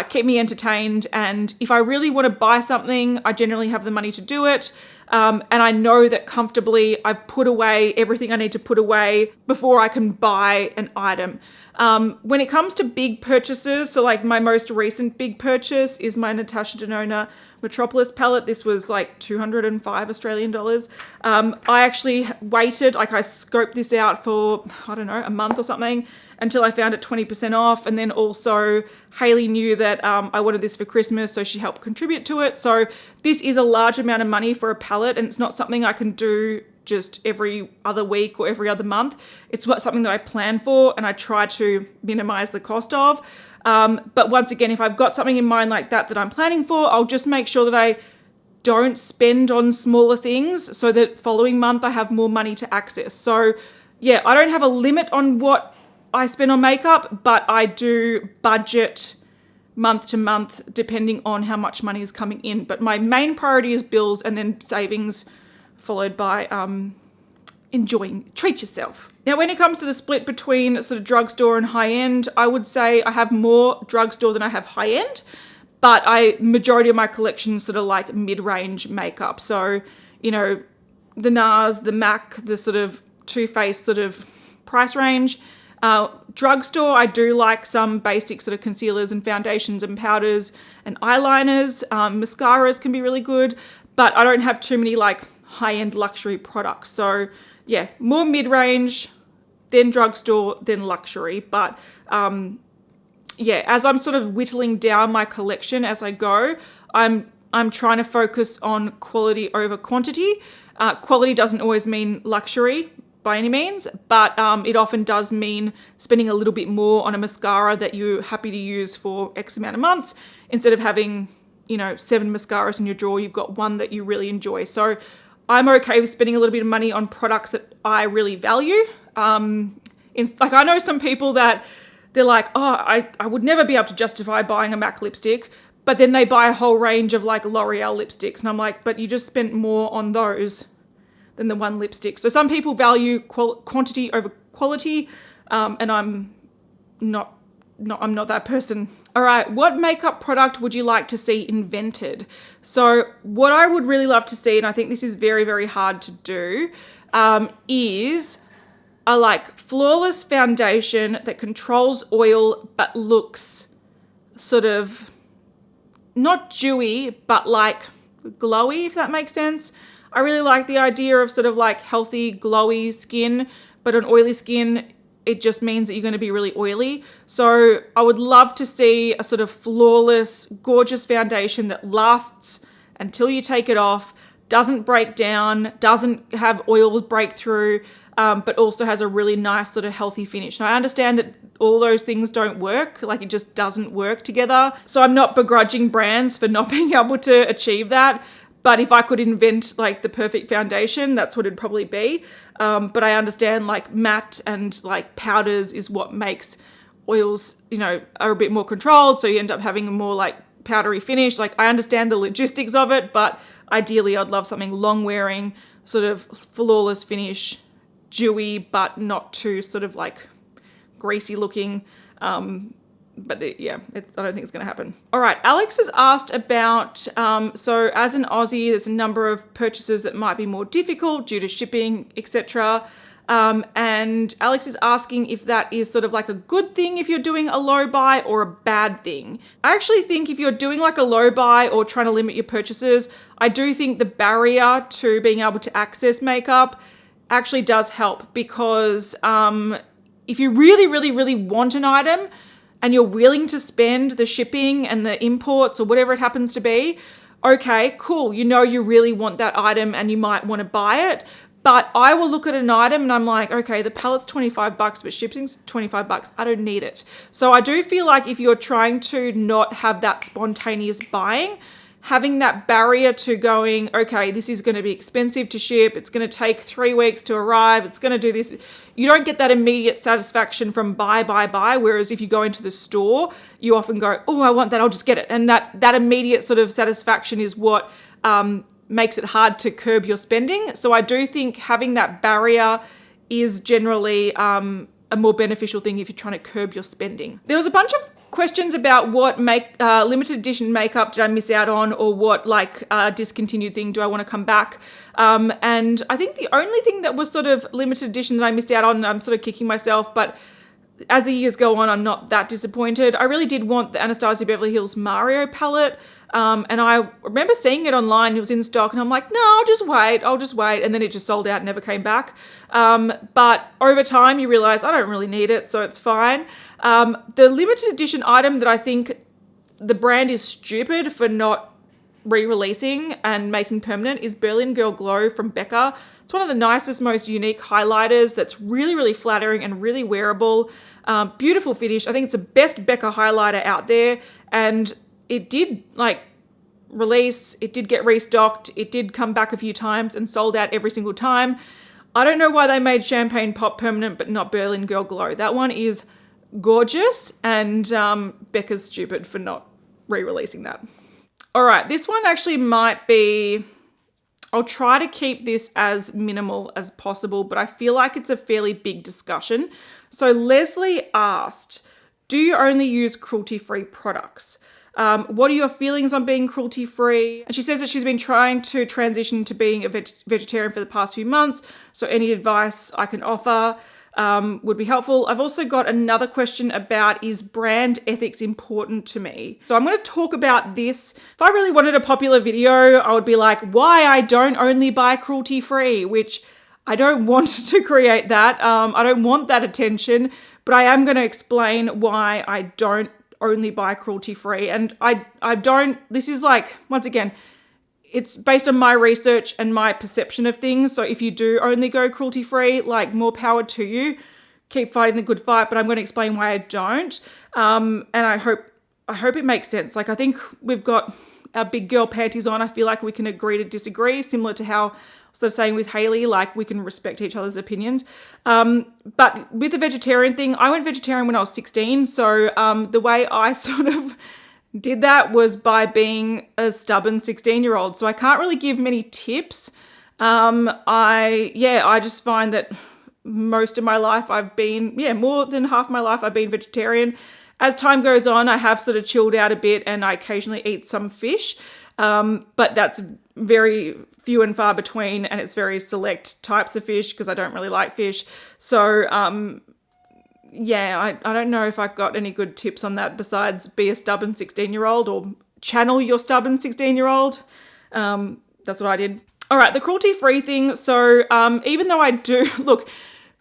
keep me entertained. And if I really want to buy something, I generally have the money to do it. And I know that comfortably I've put away everything I need to put away before I can buy an item. When it comes to big purchases, so like my most recent big purchase is my Natasha Denona Metropolis Palette. This was like 205 Australian dollars. I actually waited, like I scoped this out for, I don't know, a month or something until I found it 20% off. And then also Hayley knew that I wanted this for Christmas, so she helped contribute to it. So this is a large amount of money for a palette, and it's not something I can do just every other week or every other month. It's something that I plan for and I try to minimize the cost of. But once again, if I've got something in mind like that I'm planning for, I'll just make sure that I don't spend on smaller things so that following month I have more money to access. So yeah, I don't have a limit on what I spend on makeup, but I do budget month to month depending on how much money is coming in. But my main priority is bills and then savings, followed by treat yourself. Now, when it comes to the split between sort of drugstore and high end, I would say I have more drugstore than I have high end, but majority of my collection is sort of like mid-range makeup. So, you know, the NARS, the MAC, the sort of Too Faced sort of price range. Drugstore, I do like some basic sort of concealers and foundations and powders and eyeliners. Mascaras can be really good, but I don't have too many like high-end luxury products. So yeah, more mid-range, then drugstore, then luxury. But yeah, as I'm sort of whittling down my collection as I go, I'm trying to focus on quality over quantity. Quality doesn't always mean luxury by any means, but it often does mean spending a little bit more on a mascara that you're happy to use for X amount of months instead of having, you know, 7 mascaras in your drawer. You've got one that you really enjoy. So I'm okay with spending a little bit of money on products that I really value. Like I know some people that they're like, oh, I would never be able to justify buying a MAC lipstick, but then they buy a whole range of like L'Oreal lipsticks. And I'm like, but you just spent more on those than the one lipstick. So some people value quantity over quality, and I'm not that person. All right, what makeup product would you like to see invented? So what I would really love to see, and I think this is very, very hard to do, is a like flawless foundation that controls oil but looks sort of not dewy, but like glowy, if that makes sense. I really like the idea of sort of like healthy, glowy skin, but on oily skin, it just means that you're going to be really oily. So I would love to see a sort of flawless, gorgeous foundation that lasts until you take it off, doesn't break down, doesn't have oils break through, but also has a really nice sort of healthy finish. Now I understand that all those things don't work, like it just doesn't work together. So I'm not begrudging brands for not being able to achieve that. But if I could invent like the perfect foundation, that's what it'd probably be. But I understand like matte and like powders is what makes oils, you know, are a bit more controlled. So you end up having a more like powdery finish. Like I understand the logistics of it, but ideally I'd love something long wearing, sort of flawless finish, dewy, but not too sort of like greasy looking. But I don't think it's going to happen. All right, Alex has asked about, so as an Aussie, there's a number of purchases that might be more difficult due to shipping, etc. And Alex is asking if that is sort of like a good thing if you're doing a low buy or a bad thing. I actually think if you're doing like a low buy or trying to limit your purchases, I do think the barrier to being able to access makeup actually does help, because if you really, really, really want an item, and you're willing to spend the shipping and the imports or whatever it happens to be, okay, cool. You know you really want that item and you might want to buy it. But I will look at an item and I'm like, okay, the palette's $25, but shipping's $25. I don't need it. So I do feel like if you're trying to not have that spontaneous buying, having that barrier to going, okay, this is going to be expensive to ship. It's going to take 3 weeks to arrive. It's going to do this. You don't get that immediate satisfaction from buy. Whereas if you go into the store, you often go, oh, I want that. I'll just get it. And that immediate sort of satisfaction is what makes it hard to curb your spending. So I do think having that barrier is generally a more beneficial thing if you're trying to curb your spending. There was a bunch of questions about what limited edition makeup did I miss out on, or what like discontinued thing do I want to come back. And I think the only thing that was sort of limited edition that I missed out on, I'm sort of kicking myself, but as the years go on, I'm not that disappointed. I really did want the Anastasia Beverly Hills Mario palette. And I remember seeing it online, it was in stock, and I'm like, no, I'll just wait. And then it just sold out, never came back. But over time you realize I don't really need it, so it's fine. The limited edition item that I think the brand is stupid for not re-releasing and making permanent is Berlin Girl Glow from Becca. It's one of the nicest, most unique highlighters that's really, really flattering and really wearable. Beautiful finish. I think it's the best Becca highlighter out there. And it did release, it did get restocked, it did come back a few times and sold out every single time. I don't know why they made Champagne Pop permanent but not Berlin Girl Glow. That one is gorgeous, and Becca's stupid for not re-releasing that. All right, this one actually might be, I'll try to keep this as minimal as possible, but I feel like it's a fairly big discussion. So Leslie asked, do you only use cruelty-free products? What are your feelings on being cruelty-free? And she says that she's been trying to transition to being a vegetarian for the past few months. So any advice I can offer would be helpful. I've also got another question about, is brand ethics important to me? So I'm going to talk about this. If I really wanted a popular video, I would be like, why I don't only buy cruelty-free, which I don't want to create that. I don't want that attention, but I am going to explain why I don't only buy cruelty-free. And I don't, this is once again, it's based on my research and my perception of things. So if you do only go cruelty-free, more power to you. Keep fighting the good fight, but I'm going to explain why I don't. And I hope it makes sense. I think we've got our big girl panties on. I feel like we can agree to disagree, similar to how I was saying with Hayley, we can respect each other's opinions. But with the vegetarian thing, I went vegetarian when I was 16. So the way I sort of did that was by being a stubborn 16-year-old. So I can't really give many tips. I just find that most of my life I've been, more than half my life I've been vegetarian. As time goes on, I have sort of chilled out a bit and I occasionally eat some fish. But that's very few and far between, and it's very select types of fish because I don't really like fish. So, I don't know if I got any good tips on that besides be a stubborn 16-year-old or channel your stubborn 16-year-old. That's what I did. All right, the cruelty-free thing. So even though I do, look,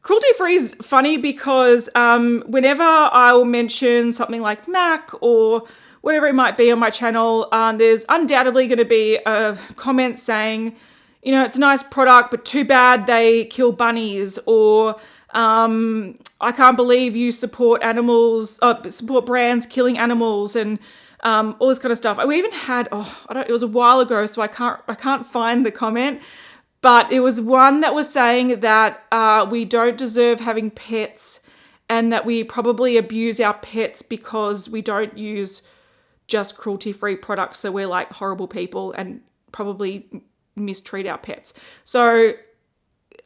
cruelty-free is funny because whenever I will mention something like Mac or whatever it might be on my channel, there's undoubtedly going to be a comment saying, it's a nice product, but too bad they kill bunnies, or I can't believe you support animals, support brands killing animals, and all this kind of stuff. We even had, it was a while ago, so I can't find the comment, but it was one that was saying that we don't deserve having pets, and that we probably abuse our pets because we don't use just cruelty-free products. So we're horrible people and probably mistreat our pets. So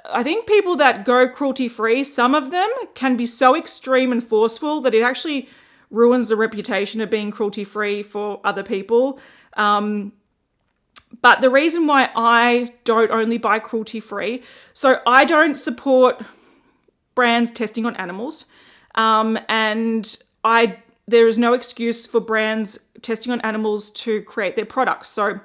I think people that go cruelty-free, some of them can be so extreme and forceful that it actually ruins the reputation of being cruelty-free for other people. But the reason why I don't only buy cruelty-free, so I don't support brands testing on animals, and there is no excuse for brands testing on animals to create their products. So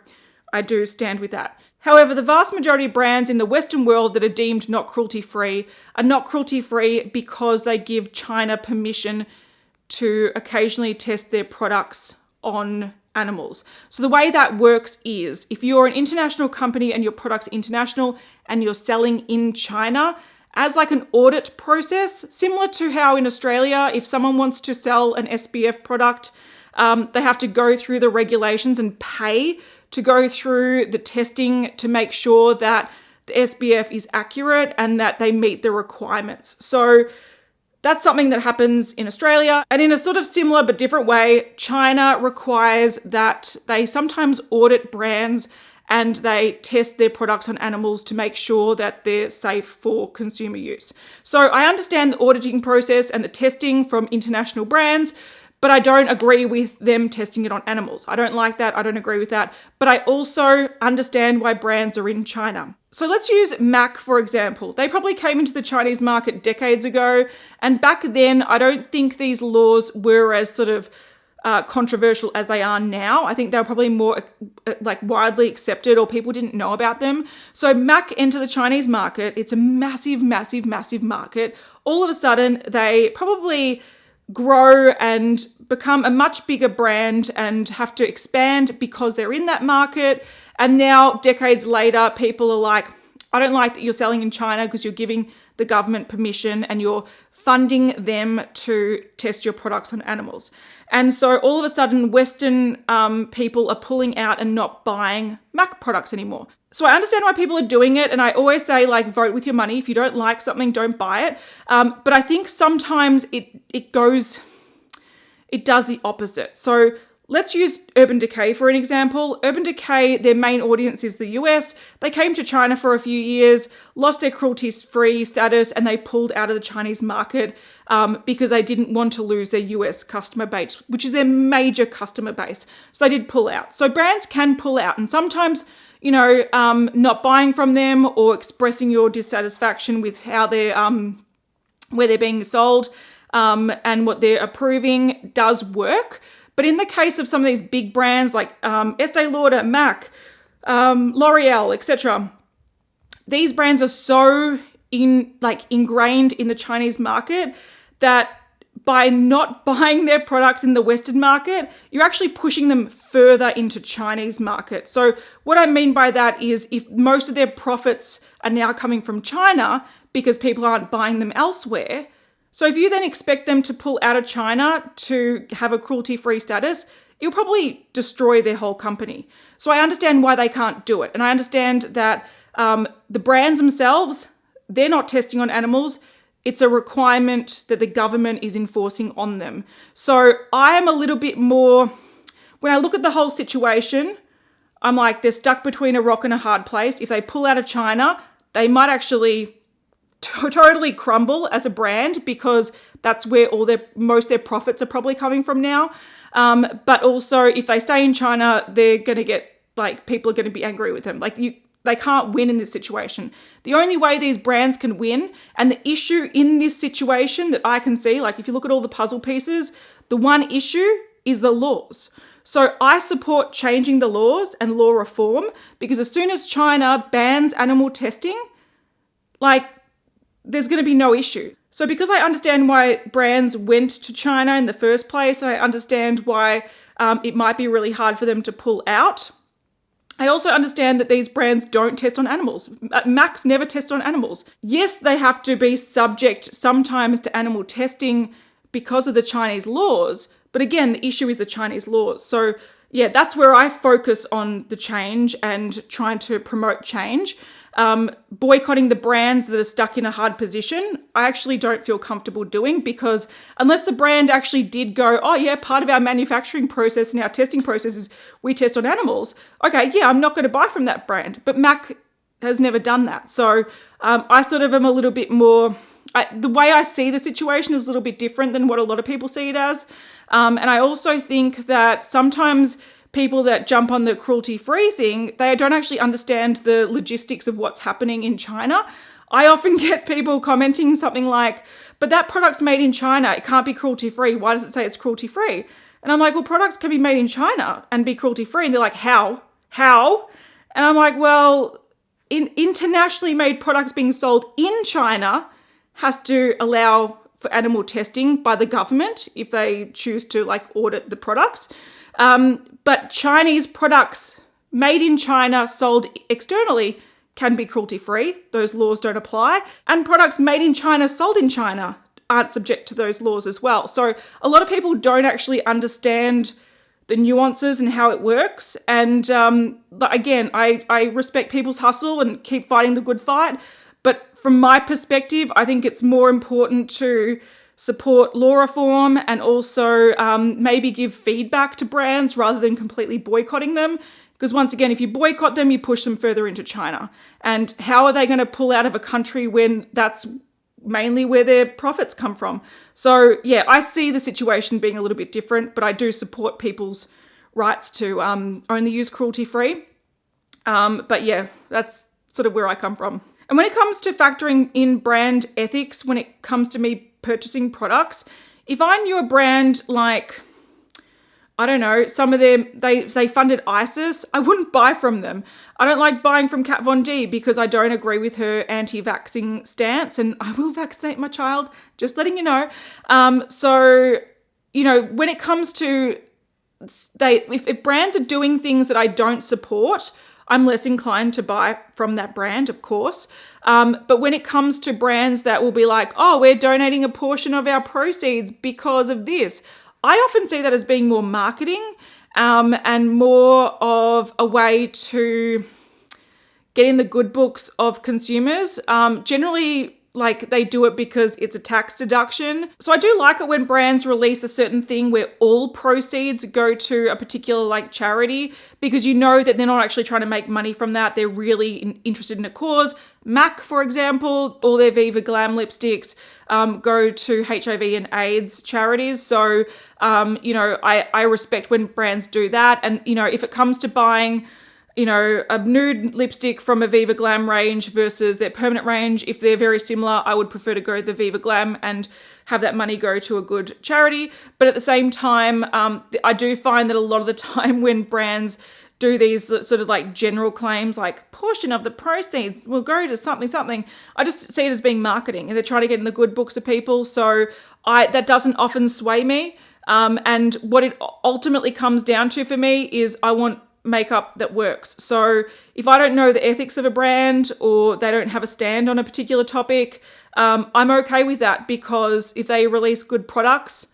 I do stand with that. However, the vast majority of brands in the Western world that are deemed not cruelty-free are not cruelty-free because they give China permission to occasionally test their products on animals. So the way that works is, if you're an international company and your product's international and you're selling in China, as an audit process, similar to how in Australia, if someone wants to sell an SPF product, they have to go through the regulations and pay to go through the testing to make sure that the SPF is accurate and that they meet the requirements. So that's something that happens in Australia. And in a sort of similar but different way, China requires that they sometimes audit brands and they test their products on animals to make sure that they're safe for consumer use. So I understand the auditing process and the testing from international brands, but I don't agree with them testing it on animals. I don't like that. I don't agree with that. But I also understand why brands are in China. So let's use Mac, for example. They probably came into the Chinese market decades ago. And back then, I don't think these laws were as sort of controversial as they are now. I think they were probably more widely accepted, or people didn't know about them. So Mac entered the Chinese market. It's a massive, massive, massive market. All of a sudden, they probably grow and become a much bigger brand and have to expand because they're in that market. And now, decades later, people are like, I don't like that you're selling in China because you're giving the government permission and you're funding them to test your products on animals. And so all of a sudden, Western people are pulling out and not buying Mac products anymore. So I understand why people are doing it. And I always say, like, vote with your money. If you don't like something, don't buy it. But I think sometimes it does the opposite. So let's use Urban Decay for an example. Urban Decay, their main audience is the US. They came to China for a few years, lost their cruelty-free status, and they pulled out of the Chinese market because they didn't want to lose their US customer base, which is their major customer base. So they did pull out. So brands can pull out, and sometimes, not buying from them or expressing your dissatisfaction with how they're where they're being sold and what they're approving does work. But in the case of some of these big brands like Estee Lauder, Mac, L'Oreal, etc., these brands are so ingrained in the Chinese market that by not buying their products in the Western market, you're actually pushing them further into Chinese market. So what I mean by that is if most of their profits are now coming from China because people aren't buying them elsewhere, so if you then expect them to pull out of China to have a cruelty-free status, you'll probably destroy their whole company. So I understand why they can't do it. And I understand that the brands themselves, they're not testing on animals. It's a requirement that the government is enforcing on them. So I am a little bit more, when I look at the whole situation, I'm like, they're stuck between a rock and a hard place. If they pull out of China, they might actually totally crumble as a brand because that's where most of their profits are probably coming from now. But also if they stay in China, they're going to get, people are going to be angry with them. They can't win in this situation. The only way these brands can win, and the issue in this situation that I can see, if you look at all the puzzle pieces, the one issue is the laws. So I support changing the laws and law reform because as soon as China bans animal testing, there's going to be no issue. So because I understand why brands went to China in the first place, and I understand why it might be really hard for them to pull out, I also understand that these brands don't test on animals. Macs never test on animals. Yes, they have to be subject sometimes to animal testing because of the Chinese laws, but again, the issue is the Chinese laws. So yeah, that's where I focus on the change and trying to promote change. Boycotting the brands that are stuck in a hard position, I actually don't feel comfortable doing because unless the brand actually did go, oh yeah, part of our manufacturing process and our testing process is we test on animals. Okay, yeah, I'm not going to buy from that brand. But Mac has never done that. So I sort of am a little bit more, the way I see the situation is a little bit different than what a lot of people see it as. And I also think that sometimes people that jump on the cruelty-free thing, they don't actually understand the logistics of what's happening in China. I often get people commenting something like, but that product's made in China, it can't be cruelty-free. Why does it say it's cruelty-free? And I'm like, well, products can be made in China and be cruelty-free. And they're like, how? And I'm like, well, internationally made products being sold in China has to allow for animal testing by the government if they choose to audit the products. But Chinese products made in China, sold externally, can be cruelty-free. Those laws don't apply. And products made in China, sold in China, aren't subject to those laws as well. So a lot of people don't actually understand the nuances and how it works. And again, I respect people's hustle and keep fighting the good fight. But from my perspective, I think it's more important to support law reform and also maybe give feedback to brands rather than completely boycotting them. Because once again, if you boycott them, you push them further into China. And how are they going to pull out of a country when that's mainly where their profits come from? So yeah, I see the situation being a little bit different, but I do support people's rights to only use cruelty-free. But yeah, that's sort of where I come from. And when it comes to factoring in brand ethics, when it comes to me purchasing products, if I knew a brand like I don't know, some of them, they funded ISIS. I wouldn't buy from them. I don't like buying from Kat Von D because I don't agree with her anti-vaxxing stance, and I will vaccinate my child, just letting you know. So, you know, when it comes to, if brands are doing things that I don't support, I'm less inclined to buy from that brand, of course. But when it comes to brands that will be like, oh, we're donating a portion of our proceeds because of this, I often see that as being more marketing and more of a way to get in the good books of consumers. Generally, like, they do it because it's a tax deduction. So I do like it when brands release a certain thing where all proceeds go to a particular like charity, because you know that they're not actually trying to make money from that. They're really interested in a cause. MAC, for example, all their Viva Glam lipsticks go to HIV and AIDS charities. So, you know, I respect when brands do that. And, you know, if it comes to buying, you know, a nude lipstick from a Viva Glam range versus their permanent range, if they're very similar, I would prefer to go the Viva Glam and have that money go to a good charity. But at the same time, I do find that a lot of the time when brands do these sort of like general claims, like portion of the proceeds will go to something, I just see it as being marketing, and they're trying to get in the good books of people. So that doesn't often sway me. And what it ultimately comes down to for me is I want makeup that works. So if I don't know the ethics of a brand, or they don't have a stand on a particular topic, I'm okay with that, because if they release good products,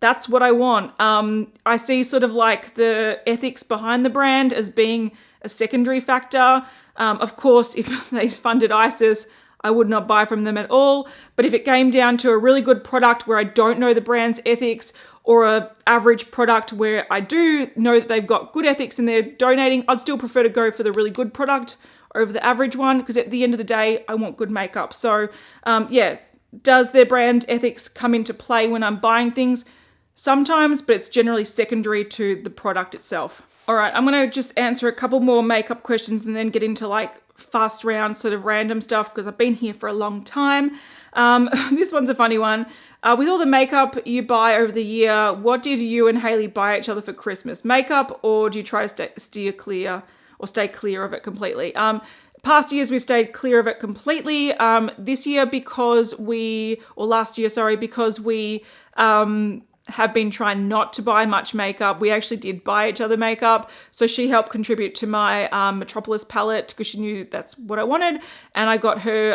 that's what I want. I see sort of like the ethics behind the brand as being a secondary factor. Of course, if they funded ISIS, I would not buy from them at all. But if it came down to a really good product where I don't know the brand's ethics, or a average product where I do know that they've got good ethics and they're donating, I'd still prefer to go for the really good product over the average one, because at the end of the day, I want good makeup. So yeah, does their brand ethics come into play when I'm buying things? Sometimes, but it's generally secondary to the product itself. All right, I'm gonna just answer a couple more makeup questions and then get into like fast round sort of random stuff, because I've been here for a long time. This one's a funny one. With all the makeup you buy over the year, what did you and Hayley buy each other for Christmas? Makeup, or do you try to stay clear of it completely? Past years, we've stayed clear of it completely. This year, because we have been trying not to buy much makeup, we actually did buy each other makeup. So she helped contribute to my Metropolis palette, because she knew that's what I wanted. And I got her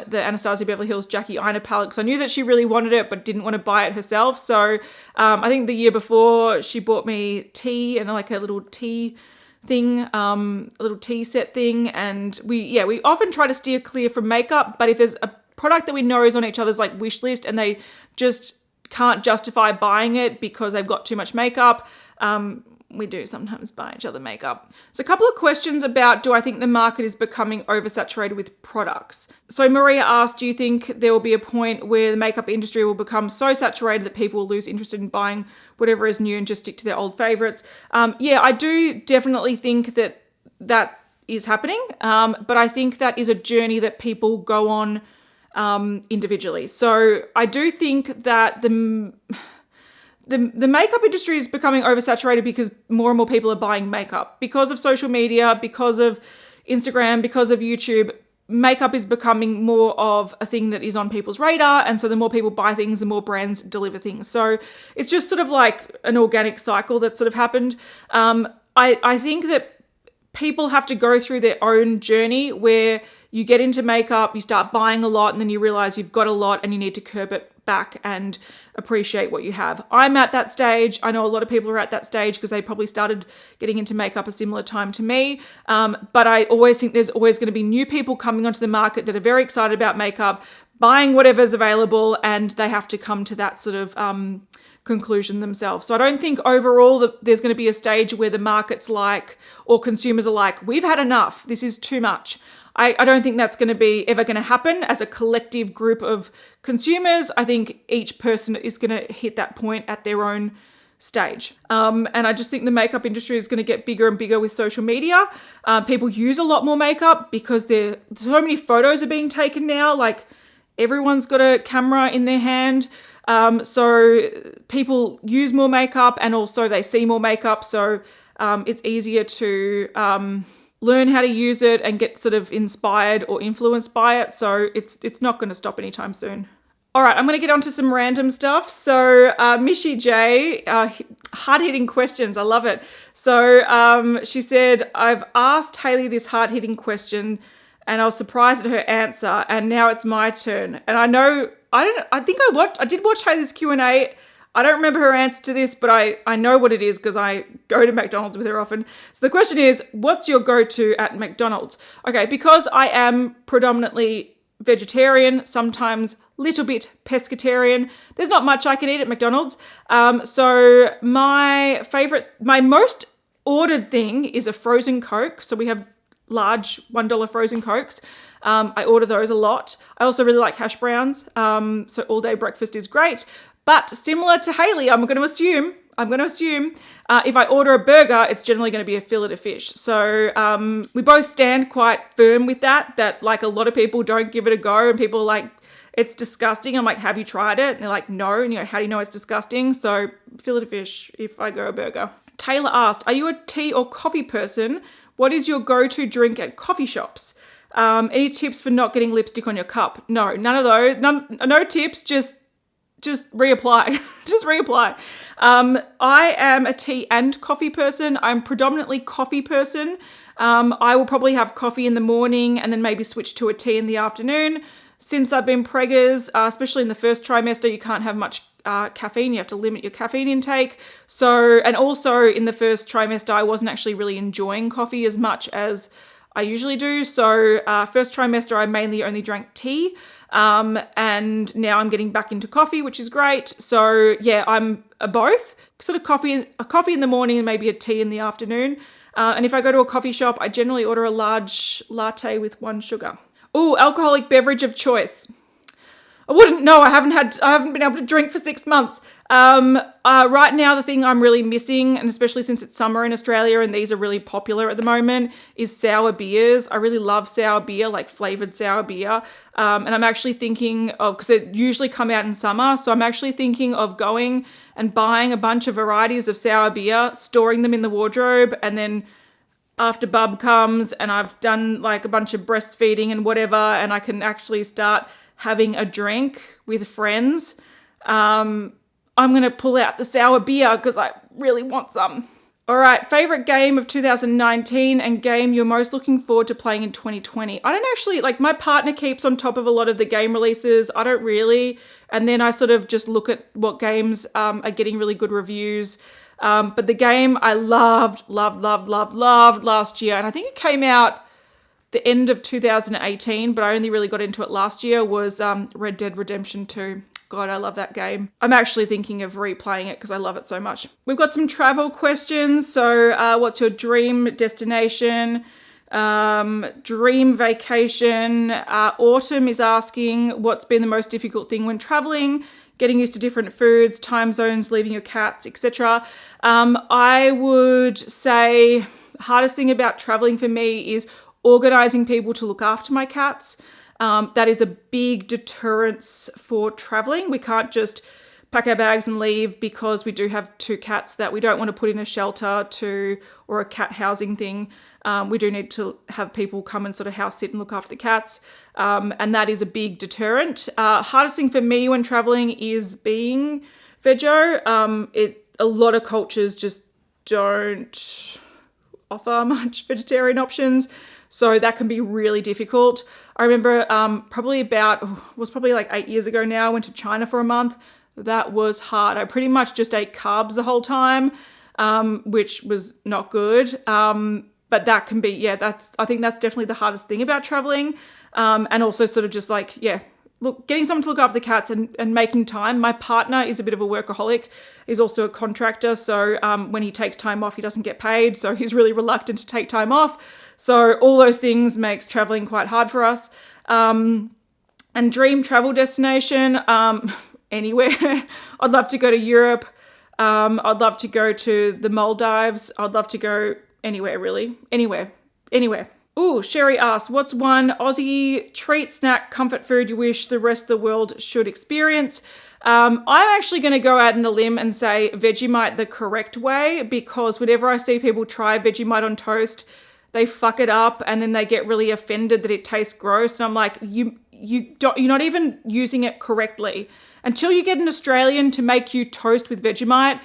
the Anastasia Beverly Hills Jackie Aina palette, because I knew that she really wanted it but didn't want to buy it herself. So I think the year before, she bought me tea and like a little tea thing, a little tea set thing. And we often try to steer clear from makeup, but if there's a product that we know is on each other's like wish list and they just can't justify buying it because they've got too much makeup, we do sometimes buy each other makeup. So a couple of questions about, do I think the market is becoming oversaturated with products? So Maria asked, do you think there will be a point where the makeup industry will become so saturated that people will lose interest in buying whatever is new and just stick to their old favorites? Yeah, I do definitely think that is happening, but I think that is a journey that people go on individually. So I do think that the makeup industry is becoming oversaturated because more and more people are buying makeup. Because of social media, because of Instagram, because of YouTube, makeup is becoming more of a thing that is on people's radar. And so the more people buy things, the more brands deliver things. So it's just sort of like an organic cycle that's sort of happened. I think that people have to go through their own journey where you get into makeup, you start buying a lot, and then you realize you've got a lot and you need to curb it back and appreciate what you have. I'm at that stage. I know a lot of people are at that stage because they probably started getting into makeup a similar time to me. But I always think there's always going to be new people coming onto the market that are very excited about makeup, buying whatever's available, and they have to come to that sort of conclusion themselves. So I don't think overall that there's going to be a stage where the market's like, or consumers are like, we've had enough, this is too much. I don't think that's going to be ever going to happen as a collective group of consumers. I think each person is going to hit that point at their own stage. And I just think the makeup industry is going to get bigger and bigger with social media. People use a lot more makeup because so many photos are being taken now. Like, everyone's got a camera in their hand. So people use more makeup and also they see more makeup. So it's easier to learn how to use it and get sort of inspired or influenced by it. So it's not going to stop anytime soon. All right, I'm going to get onto some random stuff. So Mishi J, hard-hitting questions. I love it. So she said, I've asked Hayley this hard-hitting question and I was surprised at her answer, and now it's my turn. And I did watch Hayley's Q&A. I don't remember her answer to this, but I know what it is because I go to McDonald's with her often. So the question is, what's your go-to at McDonald's? Okay, because I am predominantly vegetarian, sometimes little bit pescatarian, there's not much I can eat at McDonald's. So my most ordered thing is a frozen Coke. So we have large $1 frozen Cokes. I order those a lot. I also really like hash browns. So all day breakfast is great. But similar to Hayley, I'm going to assume if I order a burger, it's generally going to be a fillet of fish. So we both stand quite firm with that like a lot of people don't give it a go, and people are like, it's disgusting. I'm like, have you tried it? And they're like, no. And how do you know it's disgusting? So fillet of fish if I go a burger. Taylor asked, are you a tea or coffee person? What is your go-to drink at coffee shops? Any tips for not getting lipstick on your cup? No, none of those. No tips, just reapply. Just reapply. I am a tea and coffee person. I'm predominantly coffee person. I will probably have coffee in the morning and then maybe switch to a tea in the afternoon. Since I've been preggers, especially in the first trimester, you can't have much caffeine. You have to limit your caffeine intake. So, and also in the first trimester, I wasn't actually really enjoying coffee as much as I usually do. So first trimester, I mainly only drank tea. And now I'm getting back into coffee, which is great. So yeah, I'm both sort of a coffee in the morning and maybe a tea in the afternoon. And if I go to a coffee shop, I generally order a large latte with 1 sugar. Oh, alcoholic beverage of choice. I wouldn't know. I haven't been able to drink for 6 months. Right now, the thing I'm really missing, and especially since it's summer in Australia and these are really popular at the moment, is sour beers. I really love sour beer, like flavored sour beer. And I'm actually thinking of, because they usually come out in summer, so I'm actually thinking of going and buying a bunch of varieties of sour beer, storing them in the wardrobe, and then after bub comes and I've done like a bunch of breastfeeding and whatever, and I can actually start having a drink with friends, I'm going to pull out the sour beer because I really want some. All right, favorite game of 2019 and game you're most looking forward to playing in 2020. I don't actually, like, my partner keeps on top of a lot of the game releases. I don't really. And then I sort of just look at what games are getting really good reviews. But the game I loved last year, and I think it came out the end of 2018, but I only really got into it last year, was Red Dead Redemption 2. God, I love that game. I'm actually thinking of replaying it because I love it so much. We've got some travel questions. So what's your dream destination? Dream vacation? Autumn is asking, what's been the most difficult thing when traveling? Getting used to different foods, time zones, leaving your cats, etc. I would say hardest thing about traveling for me is organizing people to look after my cats. That is a big deterrence for traveling. We can't just pack our bags and leave because we do have 2 cats that we don't want to put in a shelter or a cat housing thing. We do need to have people come and sort of house sit and look after the cats. And that is a big deterrent. Hardest thing for me when traveling is being veggie. A lot of cultures just don't offer much vegetarian options. So that can be really difficult. I remember probably like 8 years ago now, I went to China for a month. That was hard. I pretty much just ate carbs the whole time, which was not good. But that can be, I think that's definitely the hardest thing about traveling. And also sort of just like, getting someone to look after the cats and making time. My partner is a bit of a workaholic. He's also a contractor. So when he takes time off, he doesn't get paid. So he's really reluctant to take time off. So all those things makes traveling quite hard for us. And dream travel destination, anywhere. I'd love to go to Europe. I'd love to go to the Maldives. I'd love to go anywhere, really. Anywhere. Ooh, Sherry asks, what's one Aussie treat, snack, comfort food you wish the rest of the world should experience? I'm actually going to go out on a limb and say Vegemite the correct way, because whenever I see people try Vegemite on toast, they fuck it up and then they get really offended that it tastes gross. And I'm like, you're not even using it correctly. Until you get an Australian to make you toast with Vegemite,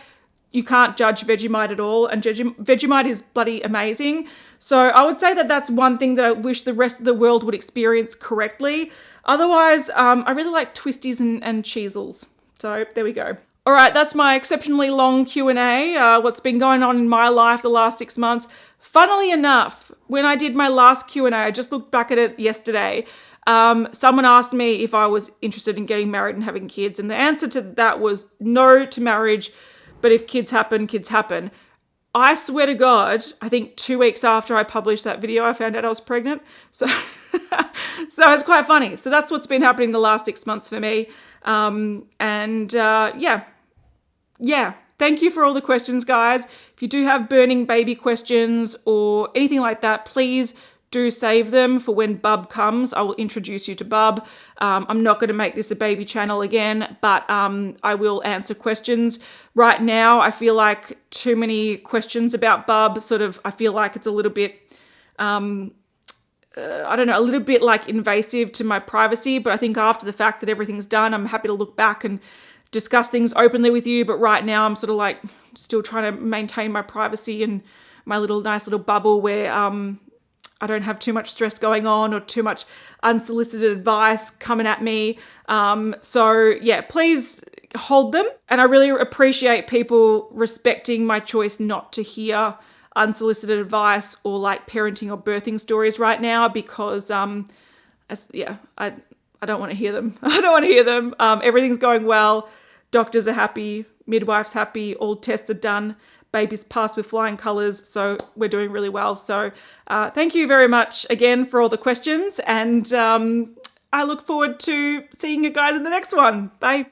you can't judge Vegemite at all. And Vegemite is bloody amazing. So I would say that that's one thing that I wish the rest of the world would experience correctly. Otherwise, I really like twisties and cheesels. So there we go. All right, that's my exceptionally long Q&A, what's been going on in my life the last 6 months. Funnily enough, when I did my last Q&A, I just looked back at it yesterday, someone asked me if I was interested in getting married and having kids, and the answer to that was no to marriage, but if kids happen, kids happen. I swear to God, I think 2 weeks after I published that video, I found out I was pregnant. So, so it's quite funny. So that's what's been happening the last 6 months for me. Yeah. Thank you for all the questions, guys. If you do have burning baby questions or anything like that, please do save them for when Bub comes. I will introduce you to Bub. I'm not going to make this a baby channel again, but I will answer questions. Right now, I feel like too many questions about Bub. I feel like it's a little bit, a little bit like invasive to my privacy. But I think after the fact that everything's done, I'm happy to look back and discuss things openly with you. But right now, I'm sort of like still trying to maintain my privacy and my nice little bubble where I don't have too much stress going on or too much unsolicited advice coming at me. So yeah, please hold them. And I really appreciate people respecting my choice not to hear unsolicited advice or like parenting or birthing stories right now, because I don't want to hear them. I don't want to hear them. Everything's going well. Doctors are happy. Midwife's happy. All tests are done. Baby's passed with flying colours. So we're doing really well. So thank you very much again for all the questions. And I look forward to seeing you guys in the next one. Bye.